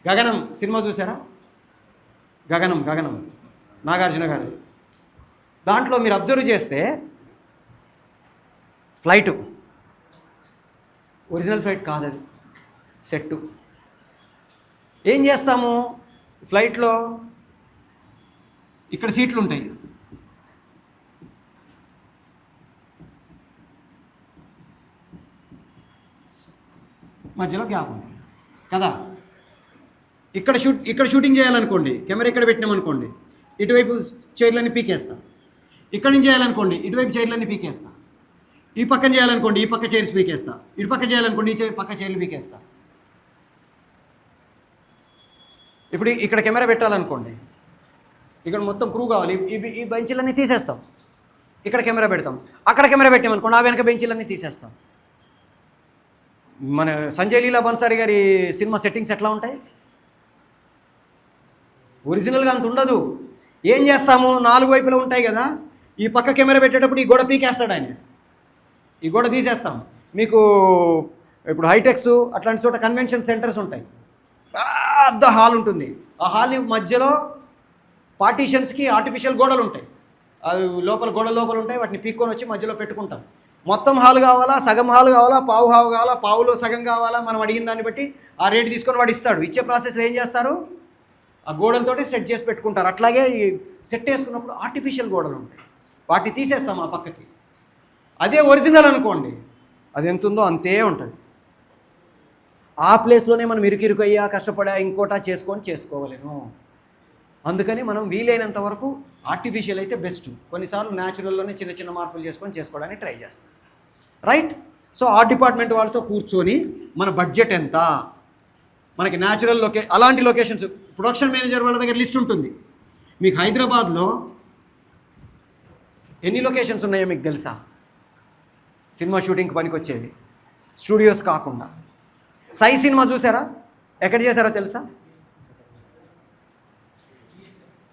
గగనం సినిమా చూసారా? గగనం గగనం నాగార్జున గారు. దాంట్లో మీరు అబ్జర్వ్ చేస్తే ఫ్లైటు ఒరిజినల్ ఫ్లైట్ కాదది, సెట్టు. ఏం చేస్తాము ఫ్లైట్లో? ఇక్కడ సీట్లు ఉంటాయి, మధ్యలో గ్యాప్ ఉంది కదా. ఇక్కడ షూటింగ్ చేయాలనుకోండి, కెమెరా ఇక్కడ పెట్టినామనుకోండి, ఇటువైపు చైర్లన్నీ పీకేస్తాం. ఇక్కడి నుంచి చేయాలనుకోండి, ఇటువైపు చైర్లన్నీ పీకేస్తా. ఈ పక్కన చేయాలనుకోండి, ఈ పక్క చైర్స్ పీకేస్తా. ఇటు పక్క చేయాలనుకోండి, ఈ పక్క చైర్లు పీకేస్తా. ఇప్పుడు ఇక్కడ కెమెరా పెట్టాలనుకోండి, ఇక్కడ మొత్తం క్రూ కావాలి, ఈ బెంచీలన్నీ తీసేస్తాం. ఇక్కడ కెమెరా పెడతాం, అక్కడ కెమెరా పెట్టామనుకోండి, ఆ వెనక బెంచీలన్నీ తీసేస్తాం. మన సంజయ్ లీలా బన్సారీ గారి సినిమా సెట్టింగ్స్ ఎట్లా ఉంటాయి? ఒరిజినల్గా అంత ఉండదు. ఏం చేస్తాము, 4 వైపులా ఉంటాయి కదా, ఈ పక్క కెమెరా పెట్టేటప్పుడు ఈ గోడ పీకేస్తాడు ఆయన, ఈ గోడ తీసేస్తాం. మీకు ఇప్పుడు హైటెక్స్ అట్లాంటి చోట కన్వెన్షన్ సెంటర్స్ ఉంటాయి, పెద్ద హాల్ ఉంటుంది. ఆ హాల్ని మధ్యలో పార్టీషన్స్కి ఆర్టిఫిషియల్ గోడలు ఉంటాయి, అవి లోపల గోడల లోపల ఉంటాయి, వాటిని పీక్కొని వచ్చి మధ్యలో పెట్టుకుంటాం. మొత్తం హాల్ కావాలా, సగం హాల్ కావాలా, పావు హాల్ కావాలా, పావులో సగం కావాలా, మనం అడిగిన దాన్ని బట్టి ఆ రేటు తీసుకొని వాడు ఇస్తాడు. ఇచ్చే ప్రాసెస్లో ఏం చేస్తారు, ఆ గోడలతోటి సెట్ చేసి పెట్టుకుంటారు. అట్లాగే ఈ సెట్ వేసుకున్నప్పుడు ఆర్టిఫిషియల్ గోడలు ఉంటాయి, వాటిని తీసేస్తాం ఆ పక్కకి. అదే ఒరిజినల్ అనుకోండి, అది ఎంత ఉందో అంతే ఉంటుంది. ఆ ప్లేస్లోనే మనం ఇరుకిరుకు అయ్యా, కష్టపడా, ఇంకోటా చేసుకోవాలేను. అందుకని మనం వీలైనంత వరకు ఆర్టిఫిషియల్ అయితే బెస్ట్. కొన్నిసార్లు న్యాచురల్లోనే చిన్న చిన్న మార్పులు చేసుకోవడానికి ట్రై చేస్తాం, రైట్? సో ఆ డిపార్ట్మెంట్ వాళ్ళతో కూర్చొని మన బడ్జెట్ ఎంత, మనకి న్యాచురల్ అలాంటి లొకేషన్స్. ప్రొడక్షన్ మేనేజర్ వాళ్ళ దగ్గర లిస్ట్ ఉంటుంది. మీకు హైదరాబాద్లో ఎన్ని లొకేషన్స్ ఉన్నాయో మీకు తెలుసా? సినిమా షూటింగ్కి పనికి వచ్చేవి, స్టూడియోస్ కాకుండా. సై సినిమా చూసారా? ఎక్కడ చేశారో తెలుసా?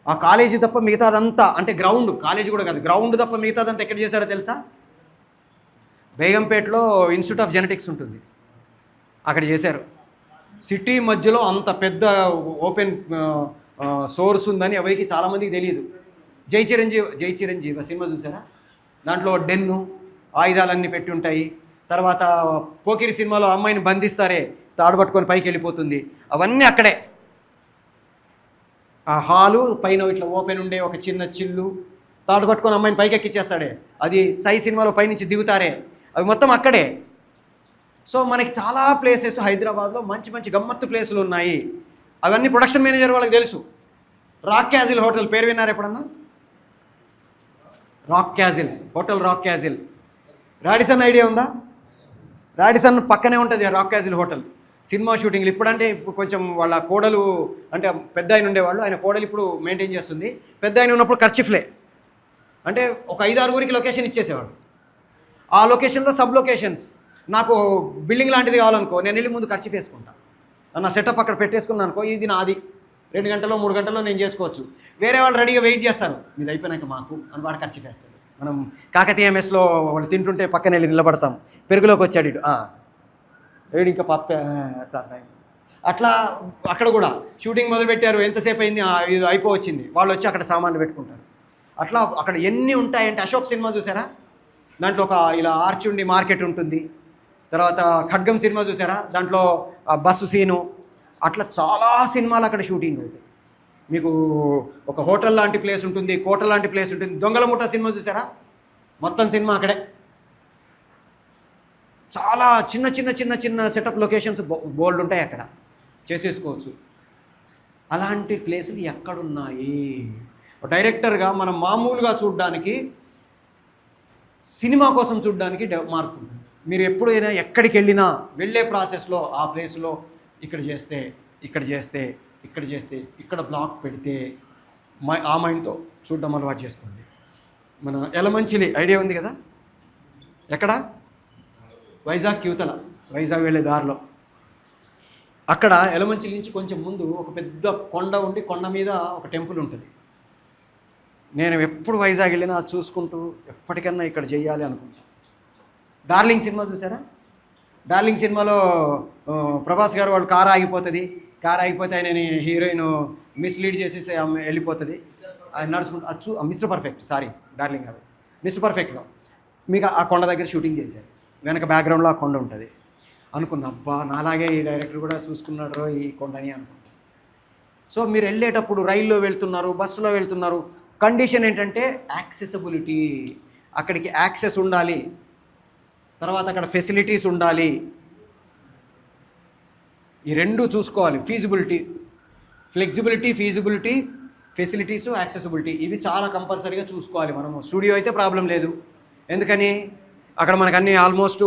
ఆ కాలేజీ తప్ప మిగతాదంతా, అంటే గ్రౌండ్, కాలేజీ కూడా కాదు, గ్రౌండ్ తప్ప మిగతాదంతా ఎక్కడ చేశారో తెలుసా? బేగంపేటలో ఇన్స్టిట్యూట్ ఆఫ్ జెనెటిక్స్ ఉంటుంది, అక్కడ చేశారు. సిటీ మధ్యలో అంత పెద్ద ఓపెన్ సోర్స్ ఉందని ఎవరికి చాలామందికి తెలియదు. జై చిరంజీవి సినిమా చూసారా? దాంట్లో డెన్ను, ఆయుధాలన్నీ పెట్టి ఉంటాయి. తర్వాత పోకిరి సినిమాలో అమ్మాయిని బంధిస్తారే, తాడు పట్టుకొని పైకి వెళ్ళిపోతుంది, అవన్నీ అక్కడే. ఆ హాలు పైన ఇట్లా ఓపెన్ ఉండే ఒక చిన్న చిల్లు, తాడు పట్టుకొని అమ్మాయిని పైకి ఎక్కిచ్చేస్తాడే, అది సై సినిమాలో పైనుంచి దిగుతారే, అవి మొత్తం అక్కడే. సో మనకి చాలా ప్లేసెస్ హైదరాబాద్లో మంచి మంచి గమ్మత్తు ప్లేసులు ఉన్నాయి. అవన్నీ ప్రొడక్షన్ మేనేజర్ వాళ్ళకి తెలుసు. రాక్ క్యాజిల్ హోటల్ పేరు విన్నారు ఎప్పుడన్నా? Rock castle hotel, rock castle. Radisson idea ఉందా? రాడిసన్ పక్కనే ఉంటుంది రాక్ క్యాజిల్ హోటల్. సినిమా షూటింగ్లు ఇప్పుడంటే ఇప్పుడు కొంచెం వాళ్ళ కోడలు, అంటే పెద్ద ఆయన ఉండేవాళ్ళు, ఆయన కోడలు ఇప్పుడు మెయింటైన్ చేస్తుంది. పెద్ద ఆయన ఉన్నప్పుడు ఖర్చిఫ్లే, అంటే ఒక 5-6 లొకేషన్ ఇచ్చేసేవాడు. ఆ లొకేషన్లో సబ్ లొకేషన్స్. నాకు బిల్డింగ్ లాంటిది కావాలనుకో, నేను వెళ్ళి ముందు ఖర్చు వేసుకుంటా, నా సెటప్ అక్కడ పెట్టేసుకున్నాను అనుకో, ఇది నాది, 2 గంటలో 3 గంటల్లో నేను చేసుకోవచ్చు. వేరే వాళ్ళు రెడీగా వెయిట్ చేస్తారు, మీది అయిపోయినాక మాకు అని వాడు ఖర్చు వేస్తాడు. మనం కాకతీయ మెస్లో వాళ్ళు తింటుంటే పక్కన వెళ్ళి నిలబడతాం, పెరుగులోకి వచ్చాడు ఇటు, వేడి ఇంకా పప్ప అట్లా. అక్కడ కూడా షూటింగ్ మొదలుపెట్టారు, ఎంతసేపు అయింది, ఇది అయిపోవచ్చింది, వాళ్ళు వచ్చి అక్కడ సామాన్లు పెట్టుకుంటారు. అట్లా అక్కడ ఎన్ని ఉంటాయంటే, అశోక్ సినిమా చూసారా? దాంట్లో ఒక ఇలా ఆర్చ్ ఉండి మార్కెట్ ఉంటుంది. తర్వాత ఖడ్గం సినిమా చూసారా? దాంట్లో బస్సు సీను. అట్లా చాలా సినిమాలు అక్కడ షూటింగ్ అవుతాయి. మీకు ఒక హోటల్ లాంటి ప్లేస్ ఉంటుంది, కోట లాంటి ప్లేస్ ఉంటుంది. దొంగల ముఠా సినిమా చూసారా? మొత్తం సినిమా అక్కడే. చాలా చిన్న చిన్న చిన్న చిన్న సెటప్ లొకేషన్స్ బోల్డ్ ఉంటాయి, అక్కడ చేసేసుకోవచ్చు. అలాంటి ప్లేసులు ఎక్కడున్నాయి? డైరెక్టర్గా మనం మామూలుగా చూడడానికి, సినిమా కోసం చూడడానికి మారుతుంది. మీరు ఎప్పుడైనా ఎక్కడికి వెళ్ళినా వెళ్ళే ప్రాసెస్లో ఆ ప్లేస్లో ఇక్కడ చేస్తే, ఇక్కడ చేస్తే, ఇక్కడ చేస్తే, ఇక్కడ బ్లాక్ పెడితే ఆ మైండ్తో చూడడం అలవాటు చేసుకోండి. మన ఎలమంచిలి ఐడియా ఉంది కదా? ఎక్కడ? వైజాగ్ యువతల, వైజాగ్ వెళ్ళే దారిలో. అక్కడ ఎలమంచిలి నుంచి కొంచెం ముందు ఒక పెద్ద కొండ ఉండి, కొండ మీద ఒక టెంపుల్ ఉంటుంది. నేను ఎప్పుడు వైజాగ్ వెళ్ళినా చూసుకుంటూ ఎప్పటికన్నా ఇక్కడ చేయాలి అనుకుంటాను. డార్లింగ్ సినిమా చూసారా? డార్లింగ్ సినిమాలో ప్రభాస్ గారు వాడు కారు ఆగిపోతుంది, కారు ఆగిపోతే ఆయన హీరోయిన్ మిస్లీడ్ చేసేసి ఆమె వెళ్ళిపోతుంది, ఆయన నడుచుకుంటూ అచ్చు మిస్టర్ పర్ఫెక్ట్, సారీ డార్లింగ్ కాదు, మిస్టర్ పర్ఫెక్ట్లో మీకు ఆ కొండ దగ్గర షూటింగ్ చేశారు, వెనక బ్యాక్గ్రౌండ్లో ఆ కొండ ఉంటుంది. అనుకున్నా అబ్బా నాలాగే ఈ డైరెక్టర్ కూడా చూసుకున్నాడు ఈ కొండని అనుకుంటా. సో మీరు వెళ్ళేటప్పుడు రైల్లో వెళ్తున్నారు, బస్సులో వెళ్తున్నారు, కండిషన్ ఏంటంటే యాక్సెసిబిలిటీ, అక్కడికి యాక్సెస్ ఉండాలి, తర్వాత అక్కడ ఫెసిలిటీస్ ఉండాలి, ఈ రెండు చూసుకోవాలి. ఫ్లెక్సిబిలిటీ, ఫీజిబిలిటీ, ఫెసిలిటీస్, యాక్సెసిబిలిటీ, ఇవి చాలా కంపల్సరీగా చూసుకోవాలి మనము. స్టూడియో అయితే ప్రాబ్లం లేదు, ఎందుకని అక్కడ మనకు అన్నీ ఆల్మోస్ట్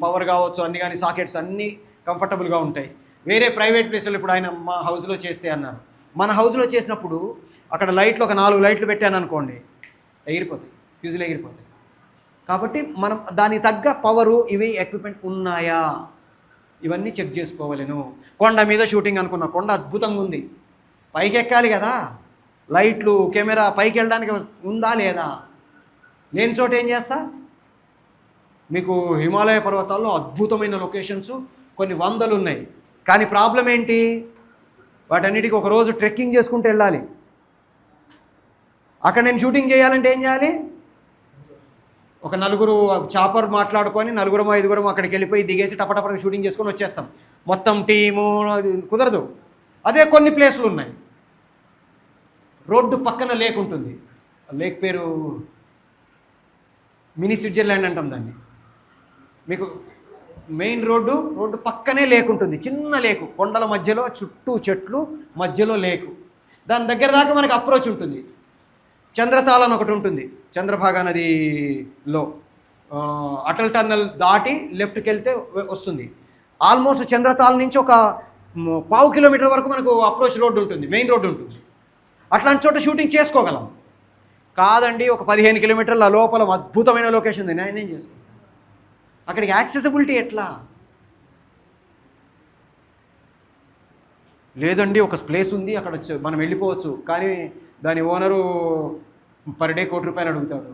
పవర్ కావచ్చు అన్నీ కానీ సాకెట్స్ అన్నీ కంఫర్టబుల్గా ఉంటాయి. వేరే ప్రైవేట్ ప్లేసులు ఇప్పుడు ఆయన మా హౌస్లో చేస్తే అన్నారు, మన హౌస్లో చేసినప్పుడు అక్కడ లైట్లు ఒక 4 లైట్లు పెట్టాను అనుకోండి, ఎగిరిపోతాయి, ఫ్యూజులు ఎగిరిపోతాయి. కాబట్టి మనం దానికి తగ్గ పవరు ఇవి ఎక్విప్మెంట్ ఉన్నాయా ఇవన్నీ చెక్ చేసుకోవాలను. కొండ మీద షూటింగ్ అనుకున్నా, కొండ అద్భుతంగా ఉంది, పైకి ఎక్కాలి కదా, లైట్లు కెమెరా పైకి వెళ్ళడానికి ఉందా లేదా, లేని చోట ఏం చేస్తా. మీకు హిమాలయ పర్వతాల్లో అద్భుతమైన లొకేషన్స్ కొన్ని 100 ఉన్నాయి, కానీ ప్రాబ్లం ఏంటి, వాటన్నిటికీ ఒక రోజు ట్రెక్కింగ్ చేసుకుంటూ వెళ్ళాలి. అక్కడ నేను షూటింగ్ చేయాలంటే ఏం చేయాలి, ఒక 4 చాపర్ మాట్లాడుకొని 4-5 అక్కడికి వెళ్ళిపోయి దిగేసి టపటపట షూటింగ్ చేసుకొని వచ్చేస్తాం, మొత్తం టీము కుదరదు. అదే కొన్ని ప్లేస్లు ఉన్నాయి, రోడ్డు పక్కన లేక్ ఉంటుంది, లేక్ పేరు మినీ స్విట్జర్లాండ్ అంటాం దాన్ని. మీకు మెయిన్ రోడ్డు పక్కనే లేక్ ఉంటుంది, చిన్న లేకు, కొండల మధ్యలో చుట్టూ చెట్లు మధ్యలో లేకు, దాని దగ్గర దాకా మనకి అప్రోచ్ ఉంటుంది. చంద్రతాల్ అని ఒకటి ఉంటుంది, చంద్రభాగా నదిలో అటల్ టన్నల్ దాటి లెఫ్ట్కి వెళ్తే వస్తుంది. ఆల్మోస్ట్ చంద్రతాల్ నుంచి ఒక 1/2 కిలోమీటర్ వరకు మనకు అప్రోచ్ రోడ్డు ఉంటుంది, మెయిన్ రోడ్డు ఉంటుంది. అట్లాంటి చోట షూటింగ్ చేసుకోగలం. కాదండి ఒక 15 కిలోమీటర్ల లోపల అద్భుతమైన లొకేషన్ ఉంది, నేను ఏం చేసుకుంటాను, అక్కడికి యాక్సెసిబిలిటీ ఎట్లా లేదండి, ఒక ప్లేస్ ఉంది అక్కడ మనం వెళ్ళిపోవచ్చు, కానీ దాని ఓనరు పర్ డే ₹1 కోటి అడుగుతాడు,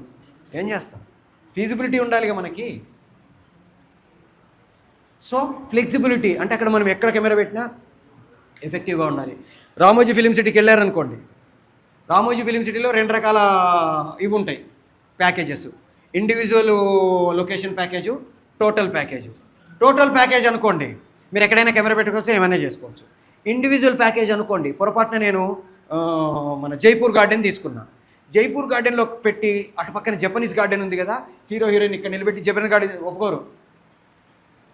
ఏం చేస్తాం, ఫీజిబిలిటీ ఉండాలిగా మనకి. సో ఫ్లెక్సిబిలిటీ అంటే అక్కడ మనం ఎక్కడ కెమెరా పెట్టినా ఎఫెక్టివ్గా ఉండాలి. రామోజీ ఫిలిం సిటీకి వెళ్ళారనుకోండి, రామోజీ ఫిలిం సిటీలో 2 రకాల ఇవి ఉంటాయి packages, individual location package, total package. Total package అనుకోండి మీరు ఎక్కడైనా కెమెరా పెట్టుకోవచ్చు, ఏమైనా చేసుకోవచ్చు. ఇండివిజువల్ ప్యాకేజ్ అనుకోండి, పొరపాటున నేను మన జైపూర్ గార్డెన్ తీసుకున్నా, జైపూర్ గార్డెన్లో పెట్టి అటు పక్కన జపనీస్ గార్డెన్ ఉంది కదా, హీరో హీరోయిన్ ఇక్కడ నిలబెట్టి జపనీస్ గార్డెన్ ఒప్పుకోరు,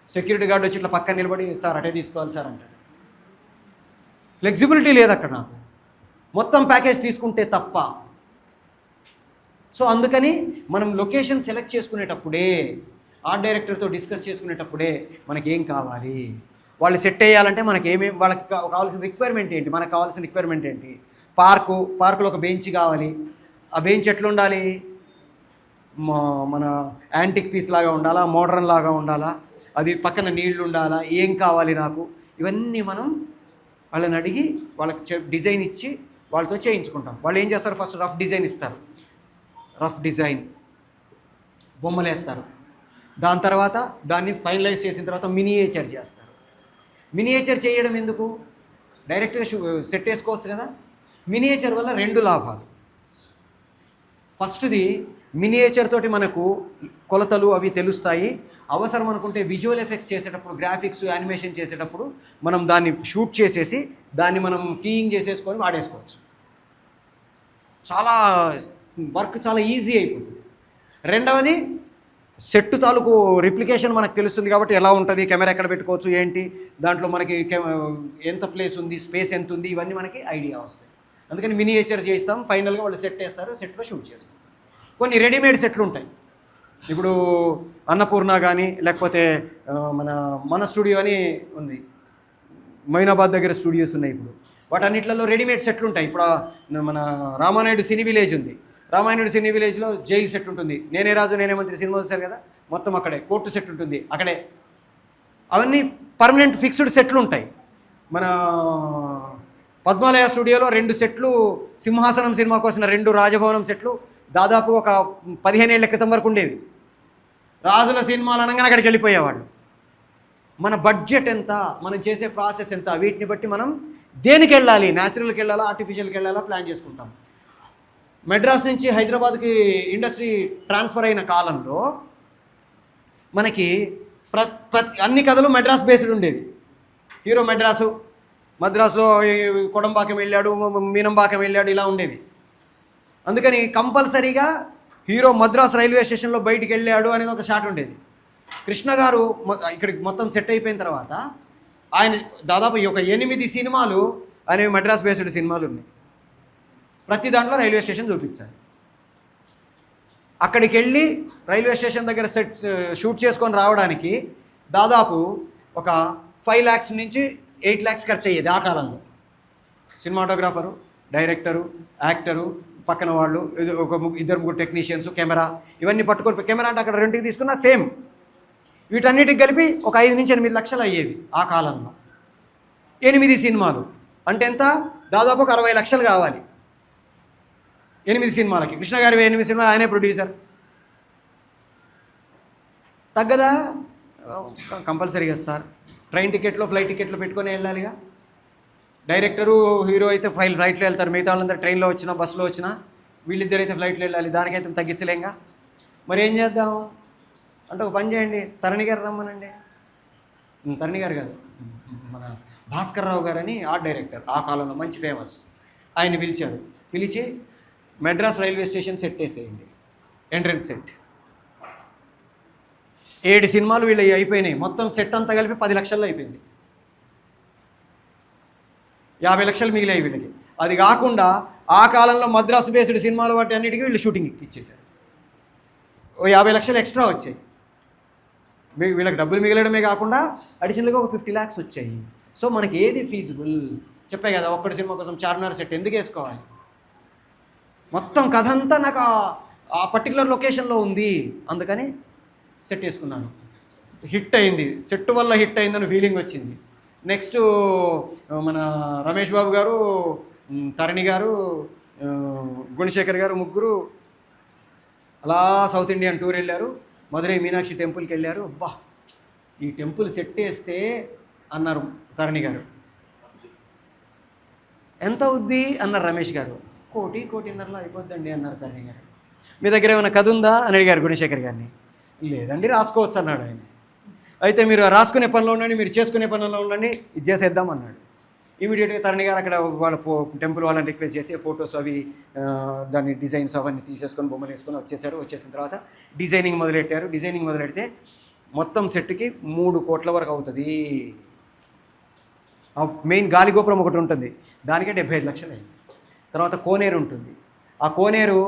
సెక్యూరిటీ గార్డ్ వచ్చి ఇట్లా పక్కన నిలబడి సార్ అటే తీసుకోవాలి సార్ అంటాడు. ఫ్లెక్సిబిలిటీ లేదు అక్కడ నాకు, మొత్తం ప్యాకేజ్ తీసుకుంటే తప్ప. సో అందుకని మనం లొకేషన్ సెలెక్ట్ చేసుకునేటప్పుడే, ఆర్ట్ డైరెక్టర్తో డిస్కస్ చేసుకునేటప్పుడే మనకి ఏం కావాలి, వాళ్ళు సెట్ అయ్యాలంటే మనకి ఏమేమి, వాళ్ళకి కావాల్సిన రిక్వైర్మెంట్ ఏంటి, మనకు కావాల్సిన రిక్వైర్మెంట్ ఏంటి. పార్కులో ఒక బెంచ్ కావాలి, ఆ బెంచ్ ఎట్లుండాలి, మన యాంటిక్ పీస్ లాగా ఉండాలా, మోడర్న్ లాగా ఉండాలా, అది పక్కన నీళ్లు ఉండాలా, ఏం కావాలి నాకు, ఇవన్నీ మనం వాళ్ళని అడిగి వాళ్ళకి డిజైన్ ఇచ్చి వాళ్ళతో చేయించుకుంటాం. వాళ్ళు ఏం చేస్తారు, ఫస్ట్ రఫ్ డిజైన్ ఇస్తారు, రఫ్ డిజైన్ బొమ్మలు వేస్తారు, దాని తర్వాత దాన్ని ఫైనలైజ్ చేసిన తర్వాత మినియేచర్ చేస్తారు. మినియేచర్ చేయడం ఎందుకు, డైరెక్ట్గా సెట్ వేసుకోవచ్చు కదా. మినియేచర్ వల్ల 2 లాభాలు. ఫస్ట్ది మినియేచర్ తోటి మనకు కొలతలు అవి తెలుస్తాయి, అవసరం అనుకుంటే విజువల్ ఎఫెక్ట్స్ చేసేటప్పుడు, గ్రాఫిక్స్ యానిమేషన్ చేసేటప్పుడు మనం దాన్ని షూట్ చేసేసి దాన్ని మనం కీయింగ్ చేసేసుకొని వాడేసుకోవచ్చు. చాలా వర్క్ చాలా ఈజీ అయిపోతుంది. రెండవది సెట్ తాలూకు రిప్లికేషన్ మనకు తెలుస్తుంది కాబట్టి ఎలా ఉంటుంది, కెమెరా ఎక్కడ పెట్టుకోవచ్చు ఏంటి, దాంట్లో మనకి ఎంత ప్లేస్ ఉంది, స్పేస్ ఎంత ఉంది, ఇవన్నీ మనకి ఐడియా వస్తాయి. అందుకని మినియేచర్ చేస్తాం, ఫైనల్గా వాళ్ళు సెట్ వేస్తారు, సెట్లో షూట్ చేసుకుంటాం. కొన్ని రెడీమేడ్ సెట్లు ఉంటాయి, ఇప్పుడు అన్నపూర్ణ కానీ లేకపోతే మన స్టూడియో అని ఉంది, మైనాబాద్ దగ్గర స్టూడియోస్ ఉన్నాయి. ఇప్పుడు వాటన్నిటిలో రెడీమేడ్ సెట్లు ఉంటాయి. ఇప్పుడు మన రామానాయుడు సినీ విలేజ్ ఉంది, రామానాయుడు సినీ విలేజ్లో జైలు సెట్ ఉంటుంది, నేనే రాజు నేనే మంత్రి సినిమా చూశారు కదా, మొత్తం అక్కడే కోర్టు సెట్ ఉంటుంది అక్కడే. అవన్నీ పర్మనెంట్ ఫిక్స్డ్ సెట్లు ఉంటాయి. మన పద్మాలయ స్టూడియోలో 2 సెట్లు, సింహాసనం సినిమాకు వచ్చిన 2 రాజభవనం సెట్లు దాదాపు ఒక 15 ఏళ్ల క్రితం వరకు ఉండేవి. రాజుల సినిమాలు అనగానే అక్కడికి వెళ్ళిపోయేవాళ్ళు. మన బడ్జెట్ ఎంత, మనం చేసే ప్రాసెస్ ఎంత, వీటిని బట్టి మనం దేనికి వెళ్ళాలి, న్యాచురల్కి వెళ్ళాలా ఆర్టిఫిషియల్కి వెళ్ళాలా ప్లాన్ చేసుకుంటాం. మెడ్రాస్ నుంచి హైదరాబాద్కి ఇండస్ట్రీ ట్రాన్స్ఫర్ అయిన కాలంలో మనకి అన్ని కథలు మెడ్రాస్ బేస్డ్ ఉండేది. హీరో మద్రాసులో కొడంబాకం వెళ్ళాడు, మీనంబాకం వెళ్ళాడు, ఇలా ఉండేది. అందుకని కంపల్సరీగా హీరో మద్రాస్ రైల్వే స్టేషన్లో బయటికి వెళ్ళాడు అనేది ఒక షాట్ ఉండేది. కృష్ణ గారు ఇక్కడికి మొత్తం సెట్ అయిపోయిన తర్వాత ఆయన దాదాపు ఒక 8 సినిమాలు అనేవి మెడ్రాస్ బేస్డ్ సినిమాలు ఉన్నాయి. ప్రతి దాంట్లో రైల్వే స్టేషన్ చూపించాలి. అక్కడికి వెళ్ళి రైల్వే స్టేషన్ దగ్గర షూట్ చేసుకొని రావడానికి దాదాపు ఒక 5 lakhs నుంచి 8 lakhs ఖర్చు అయ్యేది ఆ కాలంలో. సినిమాటోగ్రాఫరు, డైరెక్టరు, యాక్టరు, పక్కన వాళ్ళు, ఒక 2-3 టెక్నీషియన్స్, కెమెరా, ఇవన్నీ పట్టుకొని, కెమెరా అంటే అక్కడ రెంట్కి తీసుకున్నా సేమ్, వీటన్నిటికి కలిపి ఒక 5 నుంచి 8 లక్షలు అయ్యేవి ఆ కాలంలో. 8 సినిమాలు అంటే ఎంత, దాదాపు ఒక 60 లక్షలు కావాలి 8 సినిమాలకి. కృష్ణ గారి 8 సినిమాలు, ఆయనే ప్రొడ్యూసర్. తగ్గదా? కంపల్సరీగా సార్. ట్రైన్ టికెట్లో, ఫ్లైట్ టికెట్లో పెట్టుకొని వెళ్ళాలిగా. డైరెక్టరు, హీరో అయితే ఫ్లైట్లో వెళ్తారు, మిగతా వాళ్ళందరూ ట్రైన్లో వచ్చినా బస్సులో వచ్చినా, వీళ్ళిద్దరైతే ఫ్లైట్లో వెళ్ళాలి. దానికైతే తగ్గించలేంగా. మరి ఏం చేద్దాం అంటే ఒక పని చేయండి, తరణి గారు రమ్మనండి. తరణి గారు కాదు, మన భాస్కర్ రావు గారు అని ఆర్ట్ డైరెక్టర్, ఆ కాలంలో మంచి ఫేమస్. ఆయన పిలిచి మెడ్రాస్ రైల్వే స్టేషన్ సెట్ వేసేయండి, ఎంట్రన్స్ సెట్. 7 సినిమాలు వీళ్ళు అయిపోయినాయి. మొత్తం సెట్ అంతా కలిపి 10 లక్షల్లో అయిపోయింది. 50 లక్షలు మిగిలాయి వీళ్ళకి. అది కాకుండా ఆ కాలంలో మద్రాసు బేస్డ్ సినిమాలు వాటి అన్నిటికీ వీళ్ళు షూటింగ్ ఇచ్చేశారు. ఓ 50 లక్షలు ఎక్స్ట్రా వచ్చాయి. వీళ్ళకి డబ్బులు మిగలడమే కాకుండా అడిషనల్గా ఒక 50 lakhs వచ్చాయి. సో మనకి ఏది ఫీజిబుల్ చెప్పే కదా. ఒక్కటి సినిమా కోసం చార్మినార్ సెట్ ఎందుకు వేసుకోవాలి? మొత్తం కథ అంతా నాకు ఆ పర్టికులర్ లొకేషన్లో ఉంది, అందుకని సెట్ వేసుకున్నాను. హిట్ అయింది, సెట్ వల్ల హిట్ అయిందని ఫీలింగ్ వచ్చింది. నెక్స్ట్ మన రమేష్ బాబు గారు, తరణి గారు, గుణశేఖర్ గారు, ముగ్గురు అలా సౌత్ ఇండియన్ టూర్ వెళ్ళారు. మధురై మీనాక్షి టెంపుల్కి వెళ్ళారు. అబ్బా ఈ టెంపుల్ సెట్ వేస్తే అన్నారు తరణి గారు. ఎంత అవుద్ది అన్నారు రమేష్ గారు. 1.5 అయిపోద్దండి అన్నారు తరణి గారు. మీ దగ్గర ఏమైనా కథ ఉందా అని అడిగారు గుణశేఖర్ గారిని. లేదండి రాసుకోవచ్చు అన్నాడు ఆయన. అయితే మీరు రాసుకునే పనిలో ఉండండి, మీరు చేసుకునే పనిలో ఉండండి, ఇది చేసేద్దాం అన్నాడు. ఇమీడియట్గా తరణి గారు అక్కడ వాళ్ళ టెంపుల్ వాళ్ళని రిక్వెస్ట్ చేసి ఫొటోస్ అవి దాన్ని డిజైన్స్ అవన్నీ తీసేసుకొని బొమ్మలు వేసుకొని వచ్చేసారు. వచ్చేసిన తర్వాత డిజైనింగ్ మొదలెడితే మొత్తం సెట్కి 3 కోట్ల వరకు అవుతుంది. మెయిన్ గాలి గోపురం ఒకటి ఉంటుంది, దానికే 75 లక్షలు అయింది. తర్వాత కోనేరు ఉంటుంది. ఆ కోనేరు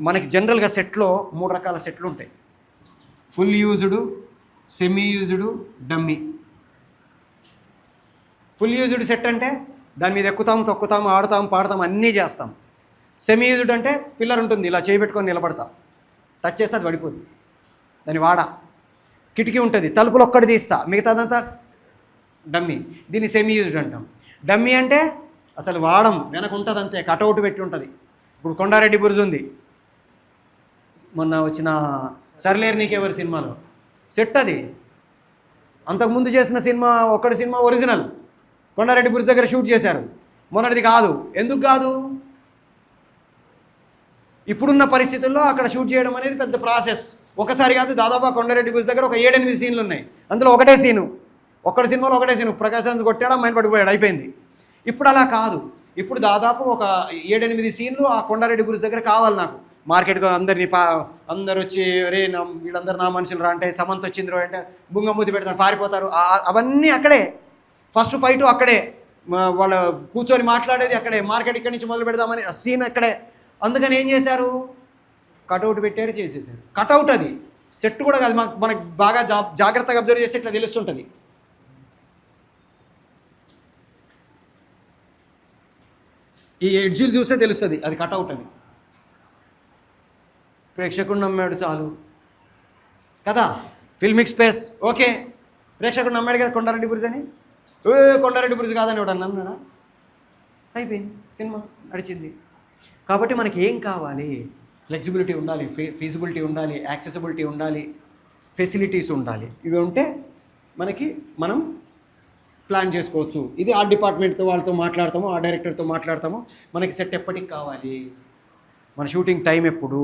మనకి జనరల్గా సెట్లో 3 రకాల సెట్లు ఉంటాయి: full used, semi used, dummy. Full used set అంటే దాని మీద ఎక్కుతాము, తొక్కుతాము, ఆడతాము, పాడతాము, అన్నీ చేస్తాం. సెమీ యూజ్డ్ అంటే పిల్లర్ ఉంటుంది, ఇలా చేయబెట్టుకొని నిలబడతా, టచ్ చేస్తే అది పడిపోద్ది, దాని వాడ. కిటికీ ఉంటుంది, తలుపులు ఒక్కటి తీస్తా, మిగతాదంతా డమ్మీ. దీన్ని సెమీ యూజ్డ్ అంటాం. డమ్మీ అంటే అసలు వాడం, వెనక ఉంటుంది అంతే, కటౌట్ పెట్టి ఉంటుంది. ఇప్పుడు కొండారెడ్డి బుర్జ్ ఉంది, మొన్న వచ్చిన సర్లేరు నీకెవరు సినిమాలో సెట్ అది. అంతకుముందు చేసిన cinema cinema original Kondareddy Burj దగ్గర షూట్ చేశారు. మొన్నటిది కాదు. ఎందుకు కాదు? ఇప్పుడున్న పరిస్థితుల్లో అక్కడ షూట్ చేయడం అనేది పెద్ద ప్రాసెస్. ఒకసారి కాదు, దాదాపు కొండారెడ్డి బుర్జ్ దగ్గర ఒక 7-8 సీన్లు ఉన్నాయి. అందులో ఒకటే సీను, సినిమాలో ఒకటే సీను. ప్రకాశ్ కొట్టాడు, అమ్మాయిని పడిపోయాడు, అయిపోయింది. ఇప్పుడు అలా కాదు. ఇప్పుడు దాదాపు ఒక 7-8 సీన్లు ఆ కొండారెడ్డి బుర్జ్ దగ్గర కావాలి నాకు. మార్కెట్గా అందరు వచ్చి రే వీళ్ళందరూ నా మనుషులు రా అంటే, సమంత్ వచ్చింది రో అంటే బుంగమూతి పెడతారు, పారిపోతారు. అవన్నీ అక్కడే. ఫస్ట్ ఫైట్ అక్కడే, వాళ్ళ కూర్చొని మాట్లాడేది అక్కడే, మార్కెట్ ఇక్కడి నుంచి మొదలు పెడదామని సీన్ అక్కడే. అందుకని ఏం చేశారు, కటౌట్ పెట్టారు, చేసేసారు. కటౌట్ అది, సెట్ కూడా కాదు. మనకు బాగా జాగ్రత్తగా అబ్జర్వ్ చేస్తే ఇట్లా తెలుస్తుంటుంది. ఈ ఎడ్జిల్ చూస్తే తెలుస్తుంది అది కటౌట్ అని. ప్రేక్షకుడు నమ్మాడు చాలు కదా. ఫిల్మిక్ స్పేస్ ఓకే, ప్రేక్షకుడు నమ్మాడు కదా కొండారెడ్డి బుర్జ్ అని. కొండారెడ్డి బుర్జ్ కాదని ఒకటి నమ్మాడా? అయిపోయింది, సినిమా నడిచింది. కాబట్టి మనకి ఏం కావాలి? ఫ్లెక్సిబిలిటీ ఉండాలి, ఫీజిబిలిటీ ఉండాలి, యాక్సెసిబిలిటీ ఉండాలి, ఫెసిలిటీస్ ఉండాలి. ఇవి ఉంటే మనం ప్లాన్ చేసుకోవచ్చు. ఇది ఆ డిపార్ట్మెంట్తో వాళ్ళతో మాట్లాడతాము, ఆ డైరెక్టర్తో మాట్లాడతాము. మనకి సెట్ ఎప్పటికి కావాలి, మన షూటింగ్ టైం ఎప్పుడు,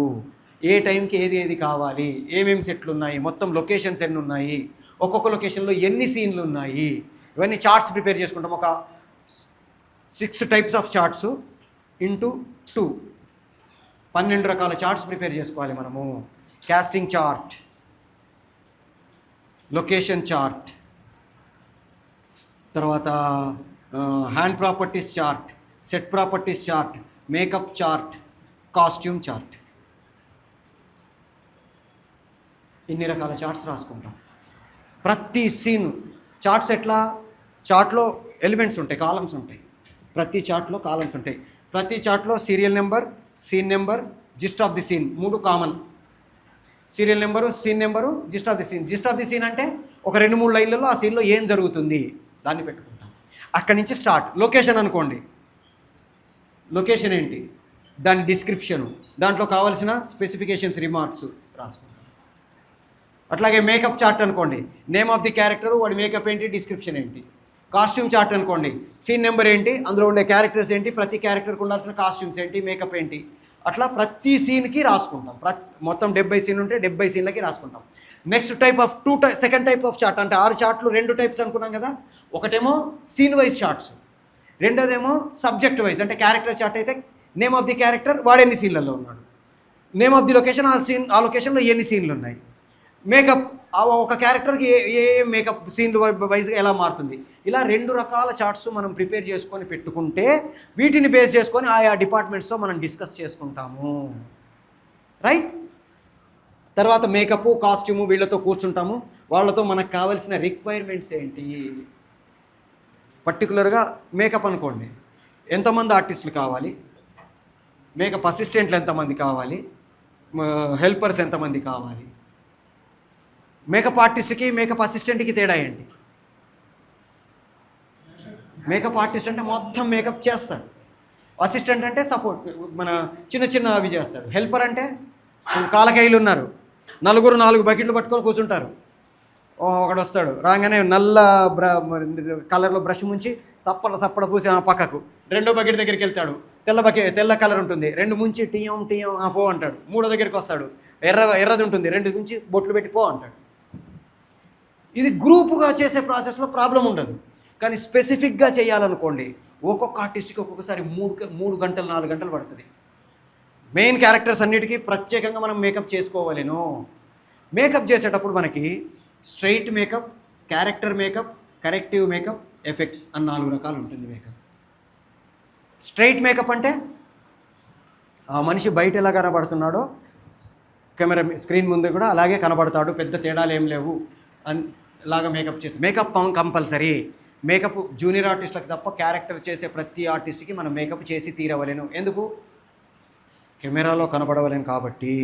ఏ టైంకి ఏది కావాలి, ఏమేమి సెట్లు ఉన్నాయి, మొత్తం లొకేషన్స్ ఎన్ని ఉన్నాయి, ఒక్కొక్క లొకేషన్లో ఎన్ని సీన్లు ఉన్నాయి, ఇవన్నీ చార్ట్స్ ప్రిపేర్ చేసుకుంటాం. ఒక 6 టైప్స్ ఆఫ్ చార్ట్స్ ఇంటూ 2, 12 రకాల చార్ట్స్ ప్రిపేర్ చేసుకోవాలి మనము. కాస్టింగ్ చార్ట్, లొకేషన్ చార్ట్, తర్వాత hand properties chart, set properties chart, makeup chart, costume chart. ఇన్ని రకాల చార్ట్స్ రాసుకుంటాం. ప్రతి సీన్ చార్ట్స్ ఎట్లా, చార్ట్లో ఎలిమెంట్స్ ఉంటాయి, కాలమ్స్ ఉంటాయి. ప్రతి చార్ట్లో కాలమ్స్ ఉంటాయి. ప్రతి చార్ట్లో serial number, scene number, gist of the scene 3 common. Serial number, scene number, gist of the scene. Gist of the scene అంటే ఒక 2-3 లైన్లలో ఆ సీన్లో ఏం జరుగుతుంది దాన్ని పెట్టుకుంటాం. అక్కడి నుంచి స్టార్ట్. లొకేషన్ అనుకోండి, లొకేషన్ ఏంటి, దాని డిస్క్రిప్షను, దాంట్లో కావాల్సిన స్పెసిఫికేషన్స్, రిమార్క్స్ రాసుకుంటాం. అట్లాగే మేకప్ చార్ట్ అనుకోండి, నేమ్ ఆఫ్ ది క్యారెక్టర్, వాడి మేకప్ ఏంటి, డిస్క్రిప్షన్ ఏంటి. కాస్ట్యూమ్ చార్ట్ అనుకోండి, సీన్ నెంబర్ ఏంటి, అందులో ఉండే క్యారెక్టర్స్ ఏంటి, ప్రతి క్యారెక్టర్కి ఉండాల్సిన కాస్ట్యూమ్స్ ఏంటి, మేకప్ ఏంటి, అట్లా ప్రతి సీన్కి రాసుకుంటాం. మొత్తం 70 సీన్ ఉంటే 70 సీన్లకి రాసుకుంటాం. Next type of second type of chart, అంటే 6 చార్ట్లు 2 టైప్స్ అనుకున్నాం కదా. ఒకటేమో సీన్ వైజ్ చార్ట్స్, రెండోదేమో సబ్జెక్ట్ వైజ్. అంటే క్యారెక్టర్ చార్ట్ అయితే నేమ్ ఆఫ్ ది క్యారెక్టర్, వాడు ఎన్ని సీన్లలో ఉన్నాడు, నేమ్ ఆఫ్ ది లొకేషన్, ఆ లొకేషన్లో ఎన్ని సీన్లు ఉన్నాయి, మేకప్, ఒక క్యారెక్టర్కి ఏ మేకప్ సీన్లు వైజ్గా ఎలా మారుతుంది. ఇలా 2 రకాల చార్ట్స్ మనం ప్రిపేర్ చేసుకొని పెట్టుకుంటే వీటిని బేస్ చేసుకొని ఆయా డిపార్ట్మెంట్స్తో మనం డిస్కస్ చేసుకుంటాము. రైట్. తర్వాత మేకప్, కాస్ట్యూము వీళ్ళతో కూర్చుంటాము. వాళ్ళతో మనకు కావాల్సిన రిక్వైర్మెంట్స్ ఏంటి. పర్టికులర్గా మేకప్ అనుకోండి, ఎంతమంది ఆర్టిస్టులు కావాలి, మేకప్ అసిస్టెంట్లు ఎంతమంది కావాలి, హెల్పర్స్ ఎంతమంది కావాలి, మేకప్ ఆర్టిస్ట్కి మేకప్ అసిస్టెంట్కి తేడా ఏంటి. మేకప్ ఆర్టిస్ట్ అంటే మొత్తం మేకప్ చేస్తాడు, అసిస్టెంట్ అంటే సపోర్ట్, మన చిన్న అవి చేస్తాడు. హెల్పర్ అంటే కాలకైలు ఉన్నారు, 4 బకెట్లు పట్టుకొని కూర్చుంటారు. ఒకడు వస్తాడు, రాగానే నల్ల కలర్లో బ్రష్ ముంచి సప్పడ పూసి పక్కకు, 2వ బకెట్ దగ్గరికి వెళ్తాడు, తెల్ల కలర్ ఉంటుంది, 2 ముంచి టీయం పో అంటాడు. 3వ దగ్గరికి వస్తాడు, ఎర్రది ఉంటుంది, 2 ముంచి బొట్లు పెట్టి పో అంటాడు. ఇది గ్రూపుగా చేసే ప్రాసెస్లో ప్రాబ్లం ఉండదు. కానీ స్పెసిఫిక్గా చేయాలనుకోండి, ఒక్కొక్క ఆర్టిస్ట్కి ఒక్కొక్కసారి 3 గంటలు 4 గంటలు పడుతుంది. మెయిన్ క్యారెక్టర్స్ అన్నిటికీ ప్రత్యేకంగా మనం మేకప్ చేసుకోవాలేను. మేకప్ చేసేటప్పుడు మనకి straight makeup, character makeup, corrective makeup, effects అని 4 రకాలు ఉంటుంది మేకప్. స్ట్రైట్ మేకప్ అంటే ఆ మనిషి బయట ఎలా కనబడుతున్నాడో కెమెరా స్క్రీన్ ముందు కూడా అలాగే కనబడతాడు, పెద్ద తేడాలు ఏం లేవు అని లాగా మేకప్ చేస్తాం. Makeup compulsory. మేకప్ జూనియర్ ఆర్టిస్టులకు తప్ప క్యారెక్టర్ చేసే ప్రతి ఆర్టిస్ట్కి మనం మేకప్ చేసి తీరవలేను. ఎందుకు? కెమెరాలో కనబడవలేను కాబట్టి,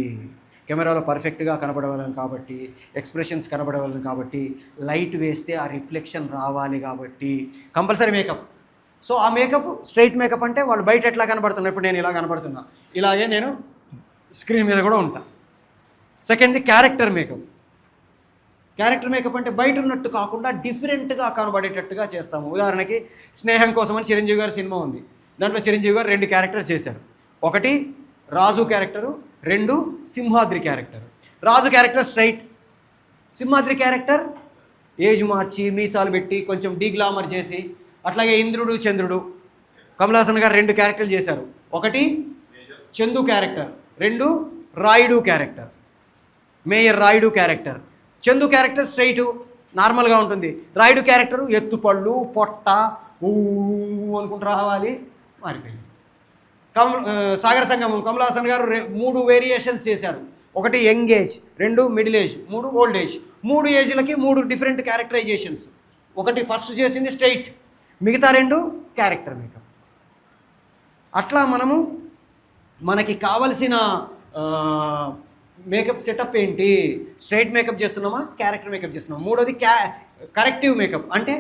కెమెరాలో పర్ఫెక్ట్గా కనబడవలేను కాబట్టి, ఎక్స్ప్రెషన్స్ కనబడవలేను కాబట్టి, లైట్ వేస్తే ఆ రిఫ్లెక్షన్ రావాలి కాబట్టి కంపల్సరీ మేకప్. సో ఆ మేకప్ స్ట్రైట్ మేకప్ అంటే వాళ్ళు బయట ఎట్లా కనబడుతున్నా, ఇప్పుడు నేను ఇలా కనబడుతున్నా, ఇలాగే నేను స్క్రీన్ మీద కూడా ఉంటా. సెకండ్ది క్యారెక్టర్ మేకప్. క్యారెక్టర్ మేకప్ అంటే బయట ఉన్నట్టు కాకుండా డిఫరెంట్గా కనబడేటట్టుగా చేస్తాము. ఉదాహరణకి స్నేహం కోసం అని చిరంజీవి గారి సినిమా ఉంది. దాంట్లో చిరంజీవి గారు 2 క్యారెక్టర్స్ చేశారు. ఒకటి Raju character, 2 Simhadri character. Raju character straight, Simhadri character age మార్చి మీసాలు పెట్టి కొంచెం డీగ్లామర్ చేసి, అట్లాగే ఇంద్రుడు చంద్రుడు కమల్ హాసన్ గారు 2 క్యారెక్టర్లు చేశారు. ఒకటి Chandu character, 2 Rayudu character, mayor Rayudu character. Chandu character straight నార్మల్గా ఉంటుంది, రాయుడు క్యారెక్టరు ఎత్తుపళ్ళు పొట్ట అనుకుంటూ రావాలి, మారిపోయింది. సాగర సంగమం కమల్ హాసన్ గారు 3 వేరియేషన్స్ చేశారు. ఒకటి young age, 2 middle age, 3 old age. 3 ఏజ్లకి 3 different characterisations. ఒకటి ఫస్ట్ చేసింది స్ట్రైట్, మిగతా 2 క్యారెక్టర్ మేకప్. అట్లా మనకి కావలసిన మేకప్ సెటప్ ఏంటి, స్ట్రైట్ మేకప్ చేస్తున్నామా, క్యారెక్టర్ మేకప్ చేస్తున్నామా. 3వది కరెక్టివ్ మేకప్, అంటే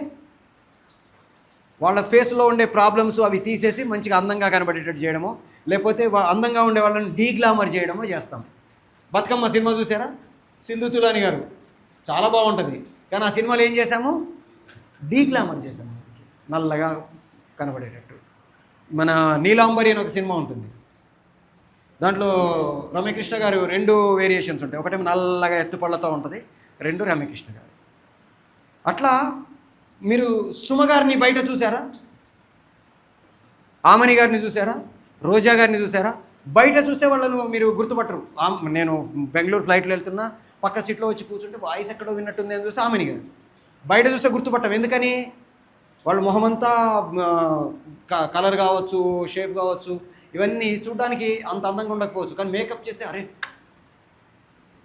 వాళ్ళ ఫేస్లో ఉండే ప్రాబ్లమ్స్ అవి తీసేసి మంచిగా అందంగా కనబడేటట్టు చేయడమో, లేకపోతే అందంగా ఉండే వాళ్ళని డీగ్లామర్ చేయడమో చేస్తాం. బతుకమ్మ సినిమా చూసారా, సింధు తులాని గారు, చాలా బాగుంటుంది. కానీ ఆ సినిమాలో ఏం చేశాము, డీగ్లామర్ చేశాము, నల్లగా కనబడేటట్టు. మన నీలాంబరి అని ఒక సినిమా ఉంటుంది, దాంట్లో రమ్యకృష్ణ గారు 2 వేరియేషన్స్ ఉంటాయి. ఒకటేమో నల్లగా ఎత్తుపళ్ళతో ఉంటుంది, 2 రమ్యకృష్ణ గారు. అట్లా మీరు సుమ గారిని బయట చూసారా, ఆమని గారిని చూసారా, రోజా గారిని చూసారా? బయట చూస్తే వాళ్ళను మీరు గుర్తుపట్టరు. నేను బెంగళూరు ఫ్లైట్లో వెళ్తున్నా, పక్క సీట్లో వచ్చి కూర్చుంటే వాయిస్ ఎక్కడో విన్నట్టుంది అని చూస్తే ఆమెని గారు. బయట చూస్తే గుర్తుపట్టం, ఎందుకని? వాళ్ళు మొహమంతా కలర్ కావచ్చు, షేప్ కావచ్చు, ఇవన్నీ చూడడానికి అంత అందంగా ఉండకపోవచ్చు, కానీ మేకప్ చేస్తే అరే